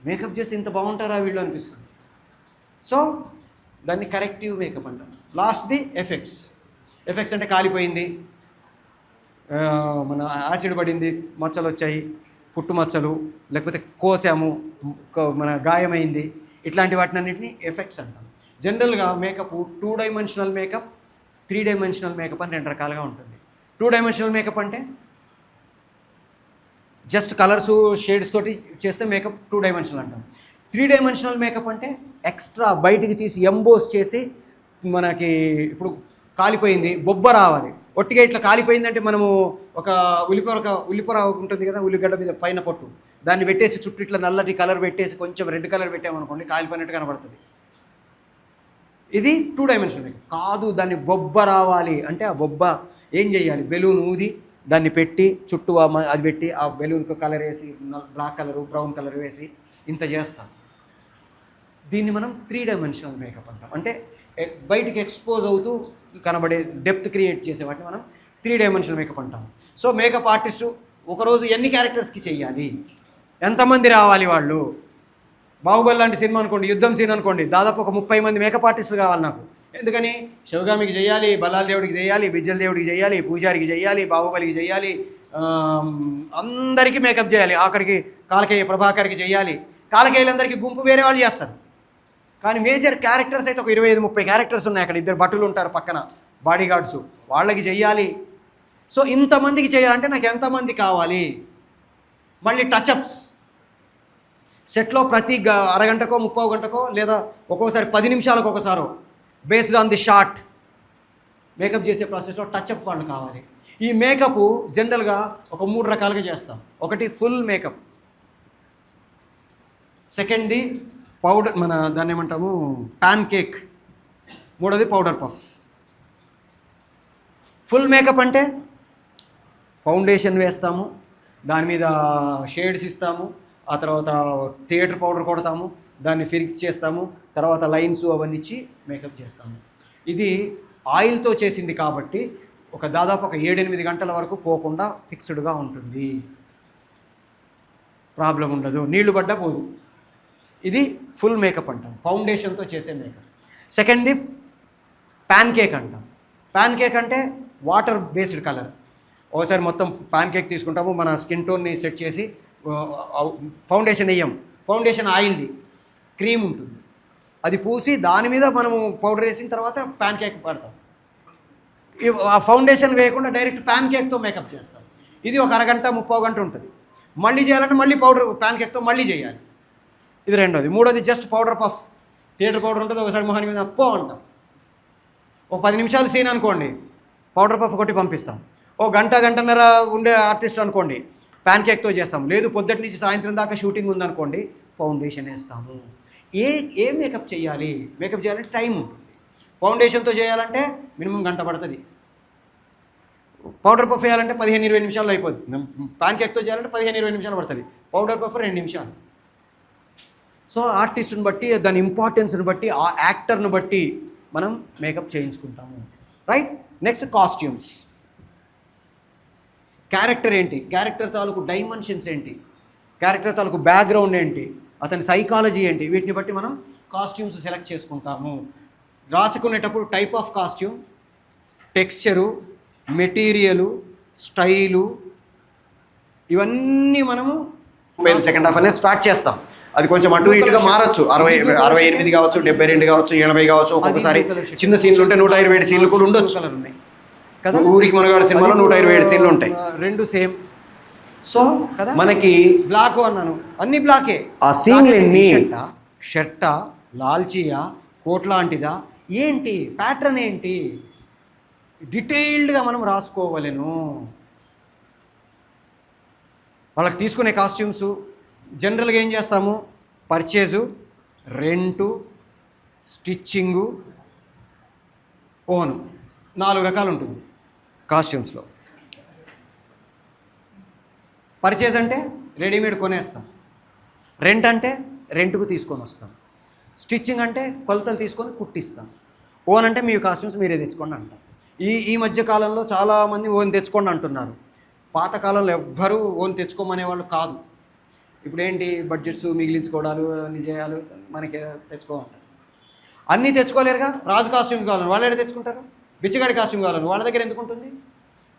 మేకప్ చేస్తే ఇంత బాగుంటారా వీళ్ళు అనిపిస్తుంది. సో దాన్ని కరెక్టివ్ మేకప్ అంటాం. లాస్ట్ది ఎఫెక్ట్స్. ఎఫెక్ట్స్ అంటే కాలిపోయింది, మన యాసిడ్ పడింది, మచ్చలు వచ్చాయి, పుట్టు మచ్చలు, లేకపోతే కోసాము, మన గాయమైంది, ఇట్లాంటి వాటిని అన్నింటినీ ఎఫెక్ట్స్ అంటాం. జనరల్గా makeup 2 dimensional makeup, 3 dimensional makeup అని 2 రకాలుగా ఉంటుంది. 2 డైమెన్షనల్ మేకప్ అంటే జస్ట్ కలర్స్ షేడ్స్ తోటి చేస్తే మేకప్ 2 డైమెన్షనల్ అంటాం. 3 డైమెన్షనల్ మేకప్ అంటే ఎక్స్ట్రా బయటికి తీసి ఎంబోస్ చేసి, మనకి ఇప్పుడు కాలిపోయింది, బొబ్బ రావాలి, ఒట్టిగా ఇట్లా కాలిపోయిందంటే మనము ఒక ఉల్లిపొర ఉంటుంది కదా, ఉల్లిగడ్డ మీద పైన పొట్టు, దాన్ని పెట్టేసి చుట్టూ ఇట్లా నల్లటి కలర్ పెట్టేసి కొంచెం రెడ్ కలర్ పెట్టామనుకోండి, కాలిపోయినట్టు కనబడుతుంది. ఇది 2 డైమెన్షనల్ మేకప్. కాదు, దాన్ని బొబ్బ రావాలి అంటే ఆ బొబ్బ ఏం చేయాలి, బెలూన్ ఊది దాన్ని పెట్టి చుట్టూ అది పెట్టి ఆ బెలూన్కి కలర్ వేసి, బ్లాక్ కలరు బ్రౌన్ కలర్ వేసి ఇంత చేస్తాం. దీన్ని మనం 3 డైమెన్షనల్ మేకప్ అంటాం. అంటే బయటికి ఎక్స్పోజ్ అవుతూ కనబడే డెప్త్ క్రియేట్ చేసే వాటిని మనం 3 డైమెన్షనల్ మేకప్ అంటాం. సో మేకప్ ఆర్టిస్టు ఒకరోజు ఎన్ని క్యారెక్టర్స్కి చెయ్యాలి, ఎంతమంది రావాలి వాళ్ళు? బాహుబలి లాంటి సినిమా అనుకోండి, యుద్ధం సీన్ అనుకోండి, దాదాపు ఒక 30 మంది మేకప్ ఆర్టిస్టులు కావాలి నాకు. ఎందుకని? శివగామికి చేయాలి, బల్లాల దేవుడికి చేయాలి, బిజ్జల దేవుడికి చేయాలి, పూజారికి చేయాలి, బాహుబలికి చేయాలి, అందరికీ మేకప్ చేయాలి. ఆఖరికి కాలకేయ ప్రభాకర్కి చేయాలి. కాలకేయులందరికీ గుంపు వేరే వాళ్ళు చేస్తారు. కానీ మేజర్ క్యారెక్టర్స్ అయితే ఒక 25-30 క్యారెక్టర్స్ ఉన్నాయి. అక్కడ 2 భటులు ఉంటారు పక్కన, బాడీ గార్డ్స్, వాళ్ళకి చెయ్యాలి. సో ఇంతమందికి చేయాలంటే నాకు ఎంతమంది కావాలి? మళ్ళీ టచ్అప్స్ సెట్లో ప్రతి అరగంటకో 30 గంటకో లేదా ఒక్కోసారి 10 నిమిషాలకు ఒకసారో based on the short makeup చేసే ప్రాసెస్లో టచ్అప్ వాళ్ళు కావాలి. ఈ మేకప్ జనరల్గా ఒక 3 రకాలుగా చేస్తాం. ఒకటి ఫుల్ మేకప్, సెకండ్ది పౌడర్, మన దాన్ని ఏమంటాము పాన్ కేక్, మూడోది పౌడర్ పఫ్. ఫుల్ మేకప్ అంటే ఫౌండేషన్ వేస్తాము, దాని మీద షేడ్స్ ఇస్తాము, ఆ తర్వాత థియేటర్ పౌడర్ కొడతాము, దాన్ని ఫిక్స్ చేస్తాము, తర్వాత లైన్స్ అవన్నీ ఇచ్చి మేకప్ చేస్తాము. ఇది ఆయిల్తో చేసింది కాబట్టి దాదాపు ఒక 7-8 గంటల వరకు పోకుండా ఫిక్స్డ్గా ఉంటుంది, ప్రాబ్లం ఉండదు, నీళ్లు పడ్డా పోదు. ఇది ఫుల్ మేకప్ అంటాం, ఫౌండేషన్తో చేసే మేకప్. సెకండ్ది ప్యాన్ కేక్ అంటాం. ప్యాన్ కేక్ అంటే వాటర్ బేస్డ్ కలర్. ఒకసారి మొత్తం ప్యాన్ కేక్ తీసుకుంటాము, మన స్కిన్ టోన్ని సెట్ చేసి ఫౌండేషన్ వేయం, ఫౌండేషన్ ఆయిల్ది క్రీమ్ ఉంటుంది, అది పూసి దాని మీద మనము పౌడర్ వేసిన తర్వాత ప్యాన్ కేక్ పడతాం. ఆ ఫౌండేషన్ వేయకుండా డైరెక్ట్ ప్యాన్ కేక్తో మేకప్ చేస్తాం. ఇది ఒక అరగంట 30 గంట ఉంటుంది. మళ్ళీ చేయాలంటే మళ్ళీ పౌడర్ ప్యాన్ కేక్తో మళ్ళీ చేయాలి. ఇది రెండోది. మూడోది just powder puff, theatre powder ఉంటుంది, ఒకసారి మొహాని మీద అప్పో అంటాం. ఒక 10 నిమిషాలు సీన్ అనుకోండి, పౌడర్ పఫ్ కొట్టి పంపిస్తాం. ఓ గంటన్నర ఉండే ఆర్టిస్ట్ అనుకోండి, ప్యాన్ కేక్తో చేస్తాం. లేదు పొద్దుటి నుంచి సాయంత్రం దాకా షూటింగ్ ఉందనుకోండి, ఫౌండేషన్ వేస్తాము. ఏ మేకప్ చేయాలి? మేకప్ చేయాలంటే టైం ఉంటుంది. ఫౌండేషన్తో చేయాలంటే మినిమం గంట పడుతుంది. పౌడర్ పఫ్ వేయాలంటే 15-20 నిమిషాల్లో అయిపోతుంది. ప్యాన్ కేక్తో చేయాలంటే 15-20 నిమిషాలు పడుతుంది. పౌడర్ పఫ్ 2 నిమిషాలు. సో ఆర్టిస్ట్ని బట్టి, దాని ఇంపార్టెన్స్ని బట్టి, ఆ యాక్టర్ని బట్టి మనం మేకప్ చేయించుకుంటాము. రైట్. Next costumes. క్యారెక్టర్ ఏంటి, క్యారెక్టర్ తాలూకు డైమెన్షన్స్ ఏంటి, క్యారెక్టర్ తాలూకు బ్యాక్గ్రౌండ్ ఏంటి, అతని సైకాలజీ ఏంటి, వీటిని బట్టి మనం కాస్ట్యూమ్స్ సెలెక్ట్ చేసుకుంటాము. రాసుకునేటప్పుడు type of costume, texture, material, style, ఇవన్నీ మనము సెకండ్ హాఫ్ అనేది స్టార్ట్ చేస్తాం. అది కొంచెం అటు ఇటుగా మారచ్చు, 68 కావచ్చు, 72 కావచ్చు, 80 కావచ్చు. ఒక్కొక్కసారి చిన్న సీన్లు ఉంటే 127 సీన్లు కూడా ఉండొచ్చు కదా. ఊరికి మనగాడు సినిమాలో 127 సీన్లు ఉంటాయి, 2 సేమ్. సో కదా, మనకి బ్లాక్ అన్నాను, అన్ని బ్లాకే. ఆ సీన్లు ఎన్ని, షర్టా, లాల్చియా, కోట్ లాంటిదా, ఏంటి ప్యాటర్న్ ఏంటి, డీటెయిల్డ్గా మనం రాసుకోవలెను. వాళ్ళకి తీసుకునే కాస్ట్యూమ్స్ జనరల్గా ఏం చేస్తాము, పర్చేజు, రెంటు, స్టిచ్చింగు, ఓను, 4 రకాలు ఉంటుంది కాస్ట్యూమ్స్లో. పర్చేజ్ అంటే రెడీమేడ్ కొనేస్తాం, రెంట్ అంటే రెంట్కు తీసుకొని వస్తాం, స్టిచ్చింగ్ అంటే కొలతలు తీసుకొని కుట్టిస్తాం, ఓన్ అంటే మీ కాస్ట్యూమ్స్ మీరే తెచ్చుకోండి అంటాం. ఈ మధ్య కాలంలో చాలామంది ఓన్ తెచ్చుకోండి అంటున్నారు. పాతకాలంలో ఎవ్వరూ ఓన్ తెచ్చుకోమనే వాళ్ళు కాదు. ఇప్పుడు ఏంటి, బడ్జెట్స్ మిగిలించుకోవడాలు, అన్ని చేయాలి, మనకి తెచ్చుకోమంటారు. అన్నీ తెచ్చుకోలేరుగా. రాజు కాస్ట్యూమ్ కావాలని వాళ్ళు ఎక్కడ తెచ్చుకుంటారు, బిచ్చగాడి కాస్ట్యూమ్ కావాలని వాళ్ళ దగ్గర ఎందుకు ఉంటుంది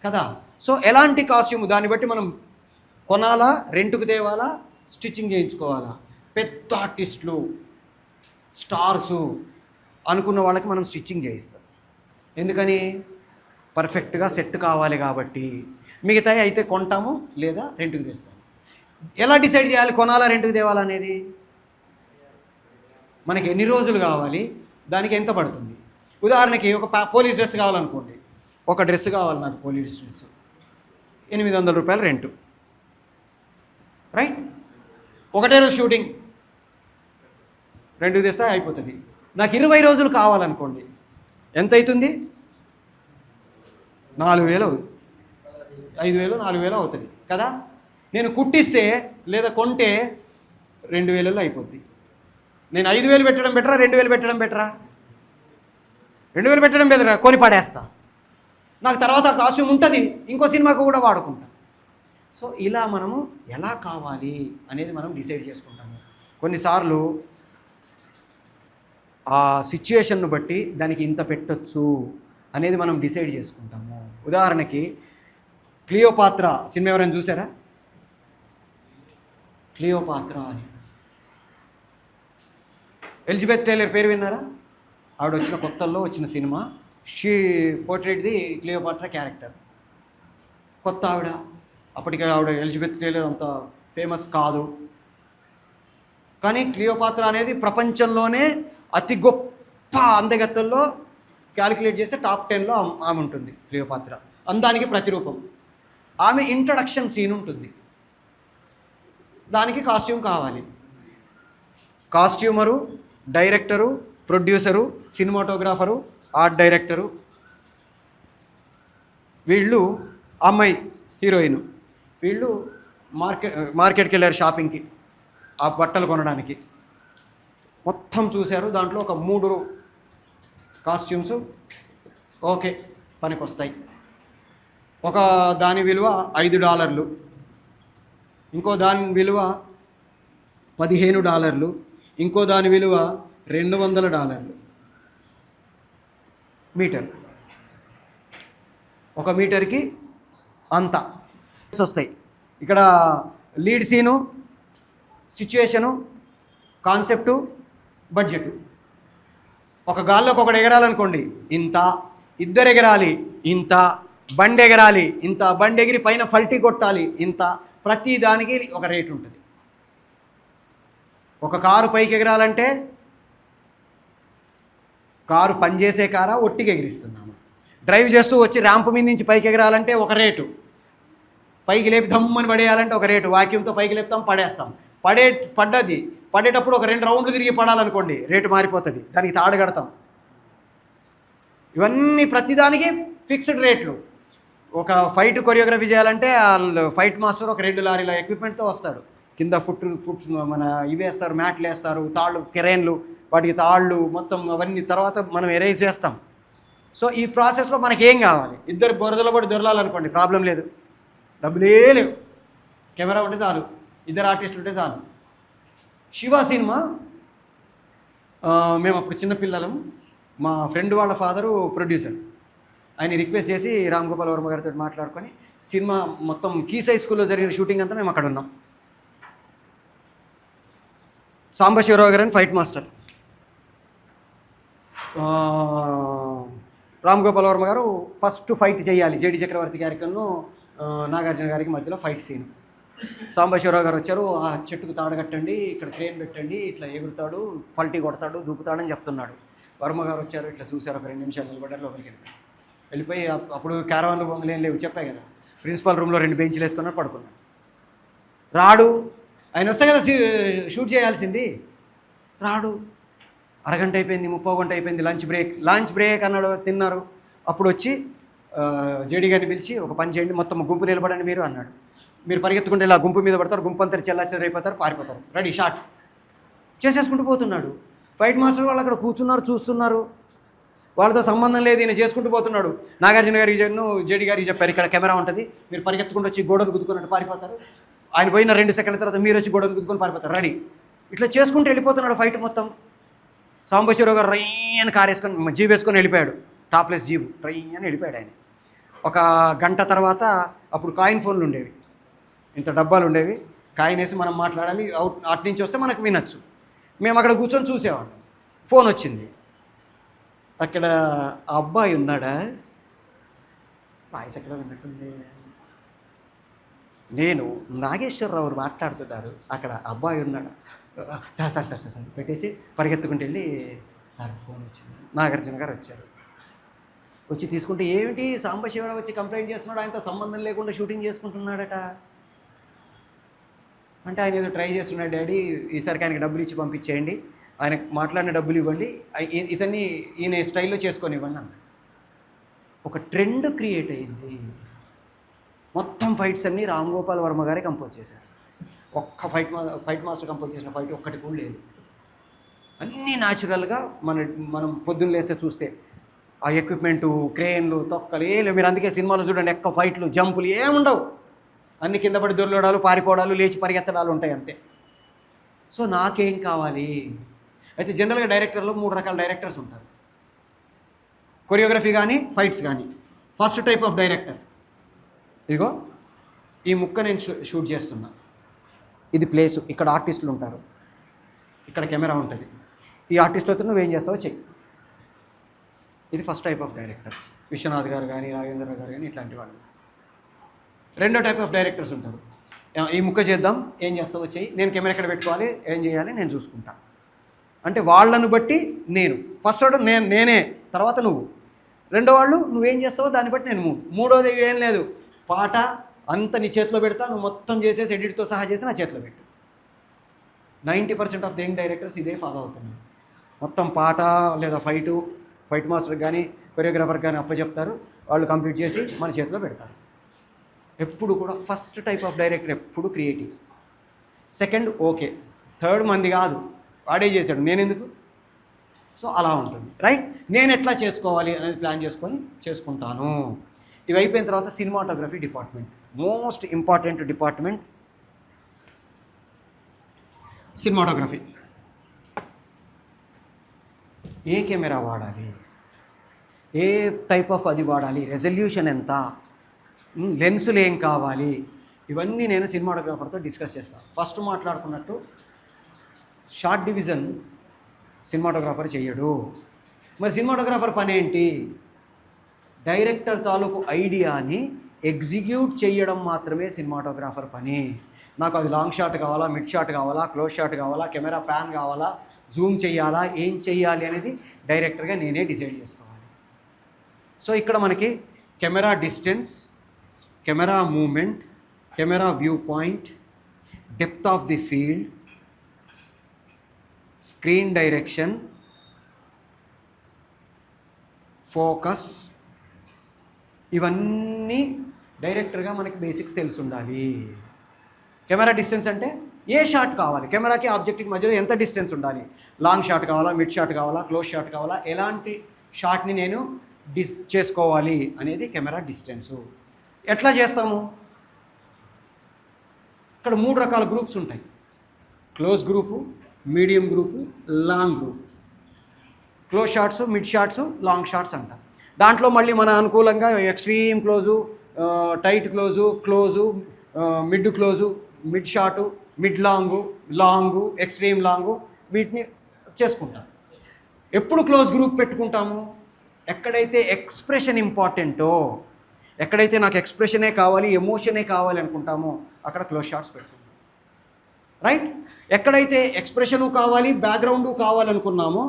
కదా. సో ఎలాంటి కాస్ట్యూమ్ దాన్ని బట్టి మనం కొనాలా, రెంట్కు తేవాలా, స్టిచ్చింగ్ చేయించుకోవాలా. పెద్ద ఆర్టిస్టులు, స్టార్సు అనుకున్న వాళ్ళకి మనం స్టిచ్చింగ్ చేయిస్తాం. ఎందుకని, పర్ఫెక్ట్గా సెట్ కావాలి కాబట్టి. మిగతాయి అయితే కొంటాము లేదా రెంట్కి తెస్తాము. ఎలా డిసైడ్ చేయాలి కొనాలా రెంట్కి తేవాలా అనేది? మనకి ఎన్ని రోజులు కావాలి, దానికి ఎంత పడుతుంది. ఉదాహరణకి ఒక పోలీస్ డ్రెస్ కావాలనుకోండి, ఒక డ్రెస్ కావాలి నాకు, పోలీస్ డ్రెస్ 800 రూపాయలు రెంటు, రైట్. ఒకటే రోజు షూటింగ్, రెంట్కి తెస్తే అయిపోతుంది. నాకు 20 రోజులు కావాలనుకోండి, ఎంత అవుతుంది? 4000 అవుతుంది, 5000 4000 అవుతుంది కదా. నేను కుట్టిస్తే లేదా కొంటే 2000లో అయిపోద్ది. నేను 5000 పెట్టడం బెటరా, 2000 పెట్టడం బెటరా? 2000 పెట్టడం బెటరా, కొని పడేస్తా. నాకు తర్వాత కాస్ట్యూమ్ ఉంటుంది, ఇంకో సినిమాకు కూడా వాడుకుంటా. సో ఇలా మనము ఎలా కావాలి అనేది మనం డిసైడ్ చేసుకుంటాము. కొన్నిసార్లు ఆ సిచ్యుయేషన్ను బట్టి దానికి ఇంత పెట్టొచ్చు అనేది మనం డిసైడ్ చేసుకుంటాము. ఉదాహరణకి క్లియోపాత్రా సినిమా ఎవరైనా చూసారా? క్లియోపాత్రా అని, ఎలిజబెత్ టైలర్ పేరు విన్నారా? ఆవిడ వచ్చిన కొత్తల్లో వచ్చిన సినిమా. She portrayed the Cleopatra character. కొత్త ఆవిడ, అప్పటికి ఆవిడ ఎలిజబెత్ టైలర్ అంత ఫేమస్ కాదు, కానీ క్లియోపాత్రా అనేది ప్రపంచంలోనే అతి గొప్ప అందగత్తల్లో క్యాలిక్యులేట్ చేస్తే టాప్ 10లో ఆమె ఉంటుంది. క్లియోపాత్రా అందానికి ప్రతిరూపం. ఆమె ఇంట్రడక్షన్ సీన్ ఉంటుంది, దానికి కాస్ట్యూమ్ కావాలి. Costumer, director, producer, cinematographer, art director, వీళ్ళు అమ్మాయి హీరోయిన్, వీళ్ళు మార్కెట్కి వెళ్ళారు షాపింగ్కి, ఆ బట్టలు కొనడానికి. మొత్తం చూశారు, దాంట్లో ఒక 3 కాస్ట్యూమ్స్ ఓకే పనికి వస్తాయి. ఒక దాని విలువ $5, ఇంకో దాని విలువ $15, ఇంకో దాని విలువ $200 మీటర్. ఒక మీటర్కి అంత వస్తాయి. ఇక్కడ lead scene, situation, concept, budget. ఒక గాల్లోకి ఒకడు ఎగరాలనుకోండి ఇంత, ఇద్దరు ఎగరాలి ఇంత, బండి ఎగరాలి ఇంత, బండి ఎగిరి పైన ఫల్టీ కొట్టాలి ఇంత. ప్రతి దానికి ఒక రేటు ఉంటుంది. ఒక కారు పైకి ఎగరాలంటే, కారు పనిచేసే కారా ఒట్టిగా ఎగిరిస్తున్నాము, డ్రైవ్ చేస్తూ వచ్చి ర్యాంప్ మీద నుంచి పైకి ఎగరాలంటే ఒక రేటు, పైకి లేపి దమ్మని పడేయాలంటే ఒక రేటు, వాక్యూమ్తో పైకి లేపుతాం పడేస్తాం. పడేటప్పుడు ఒక 2 రౌండ్లు తిరిగి పడాలనుకోండి, రేటు మారిపోతుంది, దానికి తాడు కడతాం. ఇవన్నీ ప్రతిదానికి ఫిక్స్డ్ రేట్లు. ఒక ఫైట్ కొరియోగ్రఫీ చేయాలంటే ఫైట్ మాస్టర్ ఒక 2 లారీల ఎక్విప్మెంట్తో వస్తాడు. కింద ఫుట్ మన ఇవి వేస్తారు, మ్యాట్లు వేస్తారు, తాళ్ళు, కెరైన్లు, వాటికి తాళ్ళు మొత్తం అవన్నీ తర్వాత మనం ఎరేజ్ చేస్తాం. సో ఈ ప్రాసెస్లో మనకి ఏం కావాలి? ఇద్దరు బొరదలో పడి దొరలాలనుకోండి, ప్రాబ్లం లేదు, డబ్బులే లేవు, కెమెరా ఉంటే చాలు, 2 ఆర్టిస్టులు ఉంటే చాలు. శివ సినిమా మేము అప్పుడు చిన్నపిల్లలం, మా ఫ్రెండ్ వాళ్ళ ఫాదరు ప్రొడ్యూసర్, ఆయన రిక్వెస్ట్ చేసి రామ్ గోపాల్ వర్మ గారితో మాట్లాడుకొని సినిమా మొత్తం కీసై స్కూల్లో జరిగిన షూటింగ్ అంతా మేము అక్కడ ఉన్నాం. సాంబశివరావు గారు అని ఫైట్ మాస్టర్, రామ్ గోపాల్ వర్మ గారు ఫస్ట్ ఫైట్ చేయాలి జేడి చక్రవర్తి గారికను నాగార్జున గారికి మధ్యలో ఫైట్ సీన్. సాంబశివరావు గారు వచ్చారు, ఆ చెట్టుకు తాడు కట్టండి, ఇక్కడ క్రేన్ పెట్టండి, ఇట్లా ఎగురుతాడు, పల్టీ కొడతాడు, దూకుతాడని చెప్తున్నాడు. వర్మ గారు వచ్చారు, ఇట్లా చూశారు, ఒక 2 నిమిషాలు నిలబడ్డారు, లోపలికి వెళ్ళిపోయి అప్పుడు క్యారవాన్లు బొంగలేం లేవు, చెప్పాయి కదా, ప్రిన్సిపాల్ రూమ్లో 2 బెంచ్లు వేసుకున్నాడు, పడుకున్నాడు. రాడు, ఆయన వస్తే కదా షూట్ చేయాల్సింది, రాడు. అరగంట అయిపోయింది, 30 గంట అయిపోయింది, లంచ్ బ్రేక్ అన్నాడు, తిన్నారు. అప్పుడు వచ్చి జేడీ గారిని పిలిచి, ఒక పని చేయండి, మొత్తం గుంపు నిలబడండి మీరు అన్నాడు. మీరు పరిగెత్తుకుంటే ఇలా గుంపు మీద పడతారు, గుంపు అంతా చెల్లాచెదరైపోతారు, పారిపోతారు, రెడీ షాట్ చేసేసుకుంటూ పోతున్నాడు. ఫైట్ మాస్టర్ వాళ్ళు అక్కడ కూర్చున్నారు, చూస్తున్నారు, వాళ్ళతో సంబంధం లేదు, ఈయన చేసుకుంటూ పోతున్నాడు. నాగార్జున గారికి జేడీ గారికి చెప్పారు, ఇక్కడ కెమెరా ఉంటుంది, మీరు పరిగెత్తుకుంటూ వచ్చి గోడను గుద్దుకున్నట్టు పారిపోతారు, ఆయన పోయిన 2 సెకండ్ల తర్వాత మీరు వచ్చి గోడను గుద్దుకొని పారిపోతారు, రెడీ. ఇట్లా చేసుకుంటూ వెళ్ళిపోతున్నాడు ఫైట్ మొత్తం. సాంబశివరావు గారు రయ్యని కారు వేసుకొని జీప్ వేసుకొని వెళ్ళిపోయాడు, టాప్లెస్ జీబు రయ్యని వెళ్ళిపోయాడు ఆయన. ఒక గంట తర్వాత అప్పుడు కాయిన్ ఫోన్లు ఉండేవి, ఇంత డబ్బాలు ఉండేవి, కాయిన్ వేసి మనం మాట్లాడాలి, అటు నుంచి వస్తే మనకు వినొచ్చు. మేము అక్కడ కూర్చొని చూసేవాళ్ళం. ఫోన్ వచ్చింది, అక్కడ ఆ అబ్బాయి ఉన్నాడా, వాయిస్ ఎక్కడ విన్నట్టుంది, నేను నాగేశ్వరరావు మాట్లాడుతున్నారు, అక్కడ అబ్బాయి ఉన్నాడా, సార్ పెట్టేసి పరిగెత్తుకుంటూ వెళ్ళి, సార్ ఫోన్ వచ్చింది, నాగార్జున గారు వచ్చారు. వచ్చి తీసుకుంటే, ఏమిటి సాంబశివరావు వచ్చి కంప్లైంట్ చేస్తున్నాడు, ఆయనతో సంబంధం లేకుండా షూటింగ్ చేసుకుంటున్నాడట అంటే, ఆయన ఏదో ట్రై చేస్తున్నాడు డాడీ, ఈసారికి ఆయనకి డబ్బులు ఇచ్చి పంపించేయండి, ఆయనకు మాట్లాడిన డబ్బులు ఇవ్వండి, ఇతన్ని ఈయన స్టైల్లో చేసుకొని ఇవ్వండి అన్నాడు. ఒక ట్రెండ్ క్రియేట్ అయ్యింది. మొత్తం ఫైట్స్ అన్నీ రామ్ గోపాల్ వర్మ గారే కంపోజ్ చేశారు. ఒక్క ఫైట్ మాస్టర్ కంపోజ్ చేసిన ఫైట్ ఒక్కటి కూడా లేదు. అన్నీ న్యాచురల్గా మనం పొద్దున్న లేస్తే చూస్తే ఆ ఎక్విప్మెంటు, క్రేన్లు, తొక్కలు లేవు. మీరు అందుకే సినిమాలో చూడండి, ఎక్క ఫైట్లు, జంపులు ఏముండవు, అన్ని కింద పడి దొర్లడాలు, పారిపోవడాలు, లేచి పరిగెత్తడాలు ఉంటాయి అంతే. సో నాకేం కావాలి అయితే, జనరల్గా డైరెక్టర్లో 3 రకాల డైరెక్టర్స్ ఉంటారు, కొరియోగ్రఫీ కానీ ఫైట్స్ కానీ. ఫస్ట్ టైప్ ఆఫ్ డైరెక్టర్, ఇదిగో ఈ ముక్క నేను షూట్ చేస్తున్నా, ఇది ప్లేసు, ఇక్కడ ఆర్టిస్టులు ఉంటారు, ఇక్కడ కెమెరా ఉంటుంది, ఈ ఆర్టిస్టులతో నువ్వేం చేస్తావో చెయ్యి. ఇది first type of directors, Viswanath garu కానీ, రాఘవేంద్ర గారు కానీ, ఇట్లాంటి వాళ్ళు. రెండో టైప్ ఆఫ్ డైరెక్టర్స్ ఉంటారు, ఈ ముక్క చేద్దాం, ఏం చేస్తావో చెయ్యి, నేను కెమెరా ఎక్కడ పెట్టుకోవాలి, ఏం చేయాలి నేను చూసుకుంటా. అంటే వాళ్ళను బట్టి నేను, ఫస్ట్ ఆర్డర్ నేనే, తర్వాత నువ్వు, రెండో వాళ్ళు నువ్వేం చేస్తావో దాన్ని బట్టి నేను మూడోది ఏం లేదు, పాట అంత నీ చేతిలో పెడతా, నువ్వు మొత్తం చేసేసి ఎడిట్తో సహా చేసి నా చేతిలో పెట్టు. 90% ఆఫ్ ద యంగ్ డైరెక్టర్స్ ఇదే ఫాలో అవుతున్నారు. మొత్తం పాట లేదా ఫైట్ మాస్టర్ కానీ కొరియోగ్రాఫర్ కానీ అప్పచెప్తారు, వాళ్ళు కంప్లీట్ చేసి మన చేతిలో పెడతారు. ఎప్పుడు కూడా ఫస్ట్ టైప్ ఆఫ్ డైరెక్టర్ ఎప్పుడు క్రియేటివ్, సెకండ్ ఓకే, థర్డ్ మంది కాదు, వాడే చేశాడు నేనెందుకు. సో అలా ఉంటుంది, రైట్. నేను ఎట్లా చేసుకోవాలి అనేది ప్లాన్ చేసుకుంటాను. ఇవి అయిపోయిన తర్వాత cinematography department, most important department cinematography. ఏ కెమెరా వాడాలి, ఏ టైప్ ఆఫ్ అది వాడాలి, రెజల్యూషన్ ఎంత, లెన్సులు ఏం కావాలి, ఇవన్నీ నేను సినిమాటోగ్రాఫర్తో డిస్కస్ చేస్తాను. ఫస్ట్ మాట్లాడుకున్నట్టు షార్ట్ డివిజన్ సినిమాటోగ్రాఫర్ చేయడు. మరి సినిమాటోగ్రాఫర్ పని ఏంటి, డైరెక్టర్ తాలూకు ఐడియాని ఎగ్జిక్యూట్ చేయడం మాత్రమే సినిమాటోగ్రాఫర్ పని. నాకు అది లాంగ్ షాట్ కావాలా, మిడ్ షాట్ కావాలా, క్లోజ్ షాట్ కావాలా, కెమెరా ప్యాన్ కావాలా, జూమ్ చేయాలా, ఏం చేయాలి అనేది డైరెక్టర్గా నేనే డిసైడ్ చేసుకోవాలి. సో ఇక్కడ మనకి camera distance, camera movement, camera view point, depth of the field, screen direction, focus, ఇవన్నీ డైరెక్టర్గా మనకి బేసిక్స్ తెలిసి ఉండాలి. కెమెరా డిస్టెన్స్ అంటే ఏ షాట్ కావాలి, కెమెరాకి ఆబ్జెక్ట్కి మధ్యలో ఎంత డిస్టెన్స్ ఉండాలి, లాంగ్ షాట్ కావాలా, మిడ్ షాట్ కావాలా, క్లోజ్ షాట్ కావాలా, ఎలాంటి షాట్ని నేను చేసుకోవాలి అనేది కెమెరా డిస్టెన్సు. ఎట్లా చేస్తాము, ఇక్కడ 3 రకాల గ్రూప్స్ ఉంటాయి, close group, medium group, long group. Close shots, mid shots, long shots అంట. దాంట్లో మళ్ళీ మన అనుకూలంగా extreme close, tight close, mid close, mid shot, mid long, extreme long, వీటిని చేసుకుంటాం. ఎప్పుడు క్లోజ్ గ్రూప్ పెట్టుకుంటాము, ఎక్కడైతే ఎక్స్ప్రెషన్ ఇంపార్టెంటో, ఎక్కడైతే నాకు ఎక్స్ప్రెషనే కావాలి, ఎమోషనే కావాలి అనుకుంటామో అక్కడ క్లోజ్ షాట్స్ పెట్టుకుంటాం, రైట్. ఎక్కడైతే ఎక్స్ప్రెషను కావాలి, బ్యాక్గ్రౌండు కావాలనుకున్నామో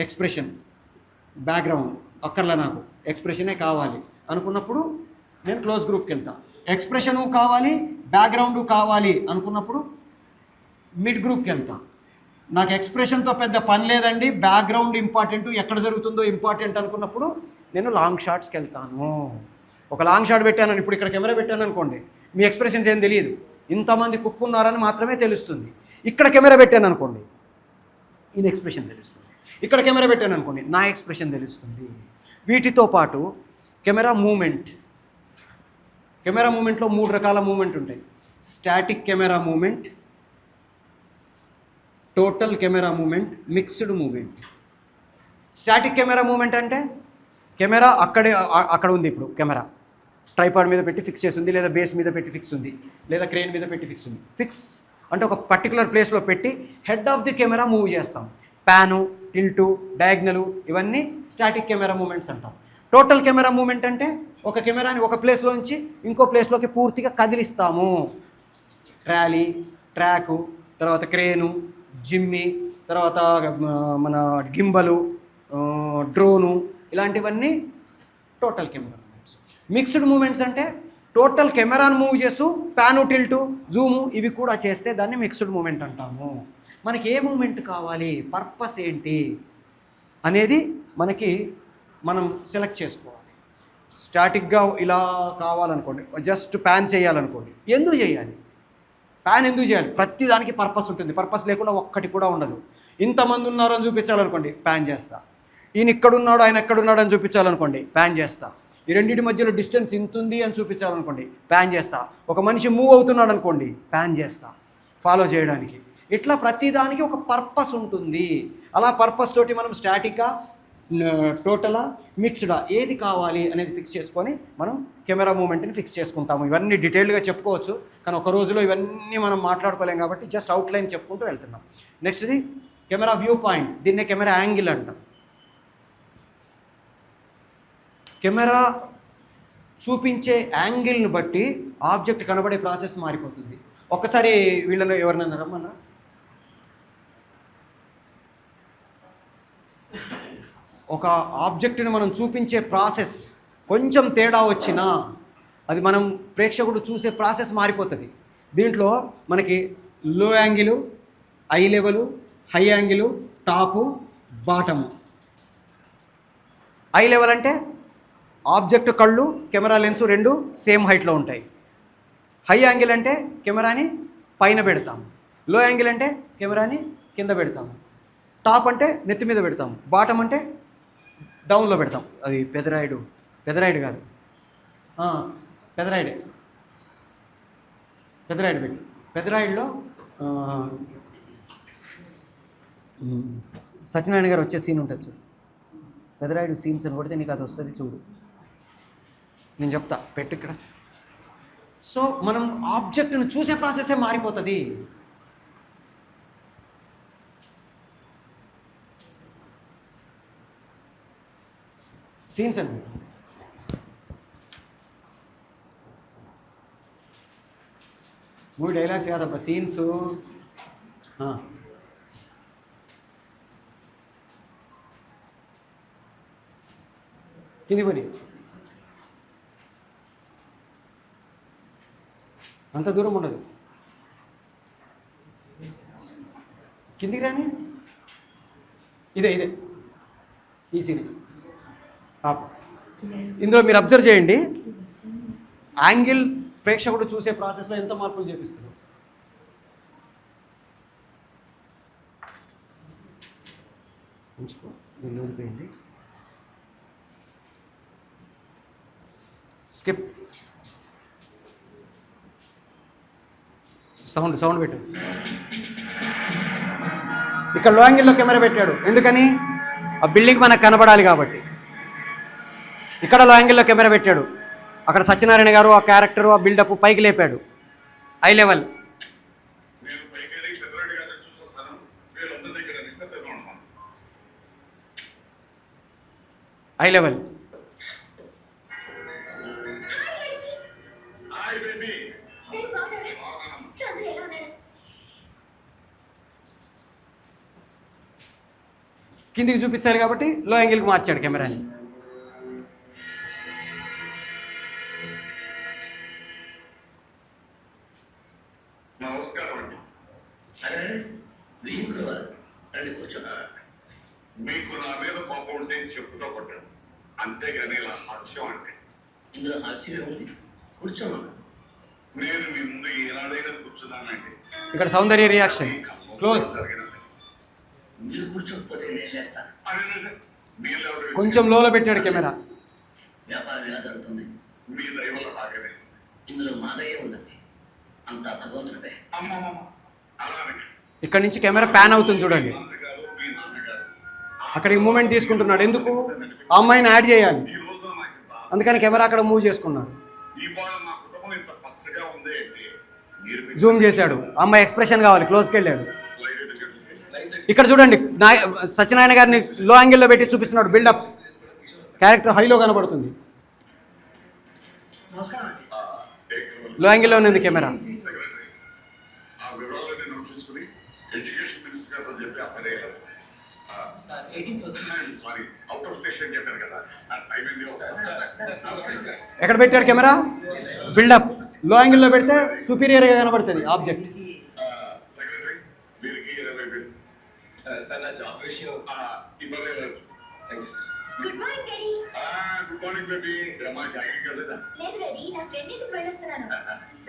ఎక్స్ప్రెషన్, బ్యాక్గ్రౌండ్ అక్కర్లే, నాకు ఎక్స్ప్రెషనే కావాలి అనుకున్నప్పుడు నేను క్లోజ్ గ్రూప్కి వెళ్తా. ఎక్స్ప్రెషను కావాలి, బ్యాక్గ్రౌండు కావాలి అనుకున్నప్పుడు మిడ్ గ్రూప్కి వెళ్తా. నాకు ఎక్స్ప్రెషన్తో పెద్ద పని లేదండి, బ్యాక్గ్రౌండ్ ఇంపార్టెంట్, ఎక్కడ జరుగుతుందో ఇంపార్టెంట్ అనుకున్నప్పుడు నేను లాంగ్ షాట్స్కి వెళ్తాను. ఒక లాంగ్ షాట్ పెట్టాను, ఇప్పుడు ఇక్కడ కెమెరా పెట్టాను అనుకోండి, మీ ఎక్స్ప్రెషన్స్ ఏం తెలియదు, ఇంతమంది కుక్కున్నారని మాత్రమే తెలుస్తుంది. ఇక్కడ కెమెరా పెట్టాను అనుకోండి, ఈయన ఎక్స్ప్రెషన్ తెలుస్తుంది. ఇక్కడ కెమెరా పెట్టాను అనుకోండి, నా ఎక్స్ప్రెషన్ తెలుస్తుంది. వీటితో పాటు కెమెరా మూమెంట్, కెమెరా మూమెంట్లో 3 రకాల మూమెంట్ ఉంటాయి. Static camera movement, total camera movement, mixed movement. Static camera movement అంటే కెమెరా అక్కడ ఉంది, ఇప్పుడు కెమెరా ట్రైపాడ్ మీద పెట్టి ఫిక్స్ చేసి ఉంది, లేదా బేస్ మీద పెట్టి ఫిక్స్ ఉంది, లేదా క్రేన్ మీద పెట్టి ఫిక్స్ ఉంది. ఫిక్స్ అంటే ఒక పర్టికులర్ ప్లేస్లో పెట్టి head of the camera move చేస్తాం. ప్యాను, టిల్టు, డయాగ్నలు ఇవన్నీ స్టాటిక్ కెమెరా మూమెంట్స్ అంటాం. టోటల్ కెమెరా మూమెంట్ అంటే ఒక కెమెరాని ఒక ప్లేస్లో నుంచి ఇంకో ప్లేస్లోకి పూర్తిగా కదిలిస్తాము. ట్రాలీ, ట్రాకు, తర్వాత క్రేను, జిమ్మి, తర్వాత మన గింబలు, డ్రోను, ఇలాంటివన్నీ total camera movements. Mixed movements అంటే టోటల్ కెమెరాను మూవ్ చేస్తూ ప్యాను, టిల్టు, జూము ఇవి కూడా చేస్తే దాన్ని మిక్స్డ్ మూమెంట్ అంటాము. మనకి ఏ మూమెంట్ కావాలి, పర్పస్ ఏంటి అనేది మనం సెలెక్ట్ చేసుకోవాలి. స్టాటిక్గా ఇలా కావాలనుకోండి, జస్ట్ ప్యాన్ చేయాలనుకోండి, ఎందుకు చేయాలి, ప్యాన్ ఎందుకు చేయాలి? ప్రతి దానికి పర్పస్ ఉంటుంది, పర్పస్ లేకుండా ఒక్కటి కూడా ఉండదు. ఇంతమంది ఉన్నారు అని చూపించాలనుకోండి, ప్యాన్ చేస్తా. ఈయన ఇక్కడున్నాడు, ఆయన ఎక్కడున్నాడు అని చూపించాలనుకోండి, ప్యాన్ చేస్తా. ఈ రెండింటి మధ్యలో డిస్టెన్స్ ఇంత ఉంది అని చూపించాలనుకోండి, ప్యాన్ చేస్తా. ఒక మనిషి మూవ్ అవుతున్నాడు అనుకోండి, ప్యాన్ చేస్తా ఫాలో చేయడానికి. ఇట్లా ప్రతిదానికి ఒక పర్పస్ ఉంటుంది. అలా పర్పస్ తోటి మనం స్టాటికా, టోటలా, మిక్స్డా ఏది కావాలి అనేది ఫిక్స్ చేసుకొని మనం కెమెరా మూమెంట్ని ఫిక్స్ చేసుకుంటాము. ఇవన్నీ డీటెయిల్గా చెప్పుకోవచ్చు, కానీ ఒక రోజులో ఇవన్నీ మనం మాట్లాడుకోలేం కాబట్టి జస్ట్ అవుట్లైన్ చెప్పుకుంటూ వెళ్తున్నాం. నెక్స్ట్ది కెమెరా వ్యూ పాయింట్, దీన్నే కెమెరా యాంగిల్ అంటాం. కెమెరా చూపించే యాంగిల్ని బట్టి ఆబ్జెక్ట్ కనబడే ప్రాసెస్ మారిపోతుంది. ఒక్కసారి వీళ్ళను ఎవరినైనా రమ్మన్నా, ఒక ఆబ్జెక్ట్ని మనం చూపించే ప్రాసెస్ కొంచెం తేడా వచ్చినా అది మనం ప్రేక్షకుడు చూసే ప్రాసెస్ మారిపోతుంది. దీంట్లో మనకి low angle, eye level, high angle, top, bottom. Eye level అంటే ఆబ్జెక్ట్ కళ్ళు, కెమెరా లెన్స్ రెండు సేమ్ హైట్లో ఉంటాయి. హై యాంగిల్ అంటే కెమెరాని పైన పెడతాం. లో యాంగిల్ అంటే కెమెరాని కింద పెడతాము. టాప్ అంటే నెత్తి మీద పెడతాము. బాటం అంటే డౌన్లో పెడతాం. అది పెదరాయుడు కాదు, పెదరాయుడు పెట్టి పెదరాయుడులో సత్యనారాయణ గారు వచ్చే సీన్ ఉంటుంది చూడు, పెదరాయుడు సీన్స్ అని కొడితే నీకు అది వస్తుంది చూడు, నేను చెప్తా పెట్టు ఇక్కడ. సో మనం ఆబ్జెక్ట్ను చూసే ప్రాసెసే మారిపోతుంది. సీన్స్ అండి, మూడు డైలాగ్స్ కాదబ్బా, సీన్స్. కింది పని అంత దూరం ఉండదు, కిందికి రాని, ఇదే ఈ సీన్. ఇందులో మీరు అబ్జర్వ్ చేయండి, యాంగిల్ ప్రేక్షకుడు చూసే ప్రాసెస్లో ఎంత మార్పులు చేపిస్తుంది. ఉంచుకో, ఓడిపోయింది. స్కిప్, సౌండ్ పెట్టు. ఇక్కడ లో యాంగిల్లో కెమెరా పెట్టాడు, ఎందుకని? ఆ బిల్డింగ్ మనకు కనబడాలి కాబట్టి. ఇక్కడ లో యాంగిల్లో కెమెరా పెట్టాడు, అక్కడ సత్యనారాయణ గారు ఆ క్యారెక్టరు ఆ బిల్డప్ పైకి లేపాడు, ఐ లెవెల్. ఐ లెవెల్ కిందికి చూపించారు కాబట్టి లో యాంగిల్కి మార్చాడు కెమెరాని. నమస్కారం అండి. మీకు నా మీద కోపం ఉంటే చెప్పుతో కొట్టాను, అంతేగాని ఇలా హాస్యం అంటే ఇందులో హాస్యం ఉంది. కూర్చోను. నేను మీ ముందు ఏనాడైనా కూర్చున్నానండి. ఇక్కడ సౌందర్య రియాక్షన్ క్లోజ్. మీరు కూర్చోకపోతే నేను చేస్తాను. కొంచెం లోలో పెట్టాడు కెమెరా. వ్యాపారం ఎలా జరుగుతుంది? మీ దైవం బాగానే. ఇందులో మా దయ ఉందండి, అంతా భగవంతుడే. అమ్మమ్మ అలానే. ఇక్కడ నుంచి కెమెరా ప్యాన్ అవుతుంది చూడండి. మీ నాన్నగారు అక్కడికి మూమెంట్ తీసుకుంటున్నాడు. ఎందుకు? ఆ అమ్మాయిని యాడ్ చేయాలి, ఈ రోజు నాకు అందుకని కెమెరా అక్కడ మూవ్ చేసుకున్నాడు. ఈ బాధ నా కుటుంబం ఇంత పచ్చగా ఉంది అంటే మీరు జూమ్ చేశాడు. ఆ అమ్మాయి ఎక్స్ప్రెషన్ కావాలి, క్లోజ్కి వెళ్ళాడు. లైట్ ఎదుగుతుంది. ఇక్కడ చూడండి, సత్యనారాయణ గారిని లో యాంగిల్లో పెట్టి చూపిస్తున్నాడు. బిల్డప్ క్యారెక్టర్ హైలో కనబడుతుంది. లో యాంగిల్లో ఉంది కెమెరా. సెక్రటరీ ఆ వివరాలన్నీ నోట్ చేసుకుని ఎడ్యుకేషన్ మినిస్టర్ గారితో చెప్పి అప్పడేయాలి. సారీ, అవుట్ ఆఫ్ స్టేషన్ చెప్పారు కదా, ఆ టైం ఏంటి? ఎక్కడ పెట్టాడు కెమెరా? బిల్డప్ లో యాంగిల్లో పెడితే సుపీరియర్గా కనబడుతుంది ఆబ్జెక్ట్. సెక్రటరీ వీరికి 20,000 సార్ నా జాబ్ విషయం ఇబ్బంది లేదు. Thank you sir. Good morning daddy. Good morning baby. అమ్మా జాగింగ్ వెళ్ళదా? లేదు డాడీ, నా ఫ్రెండ్ ఇంటికి వెళ్ళొస్తున్నాను.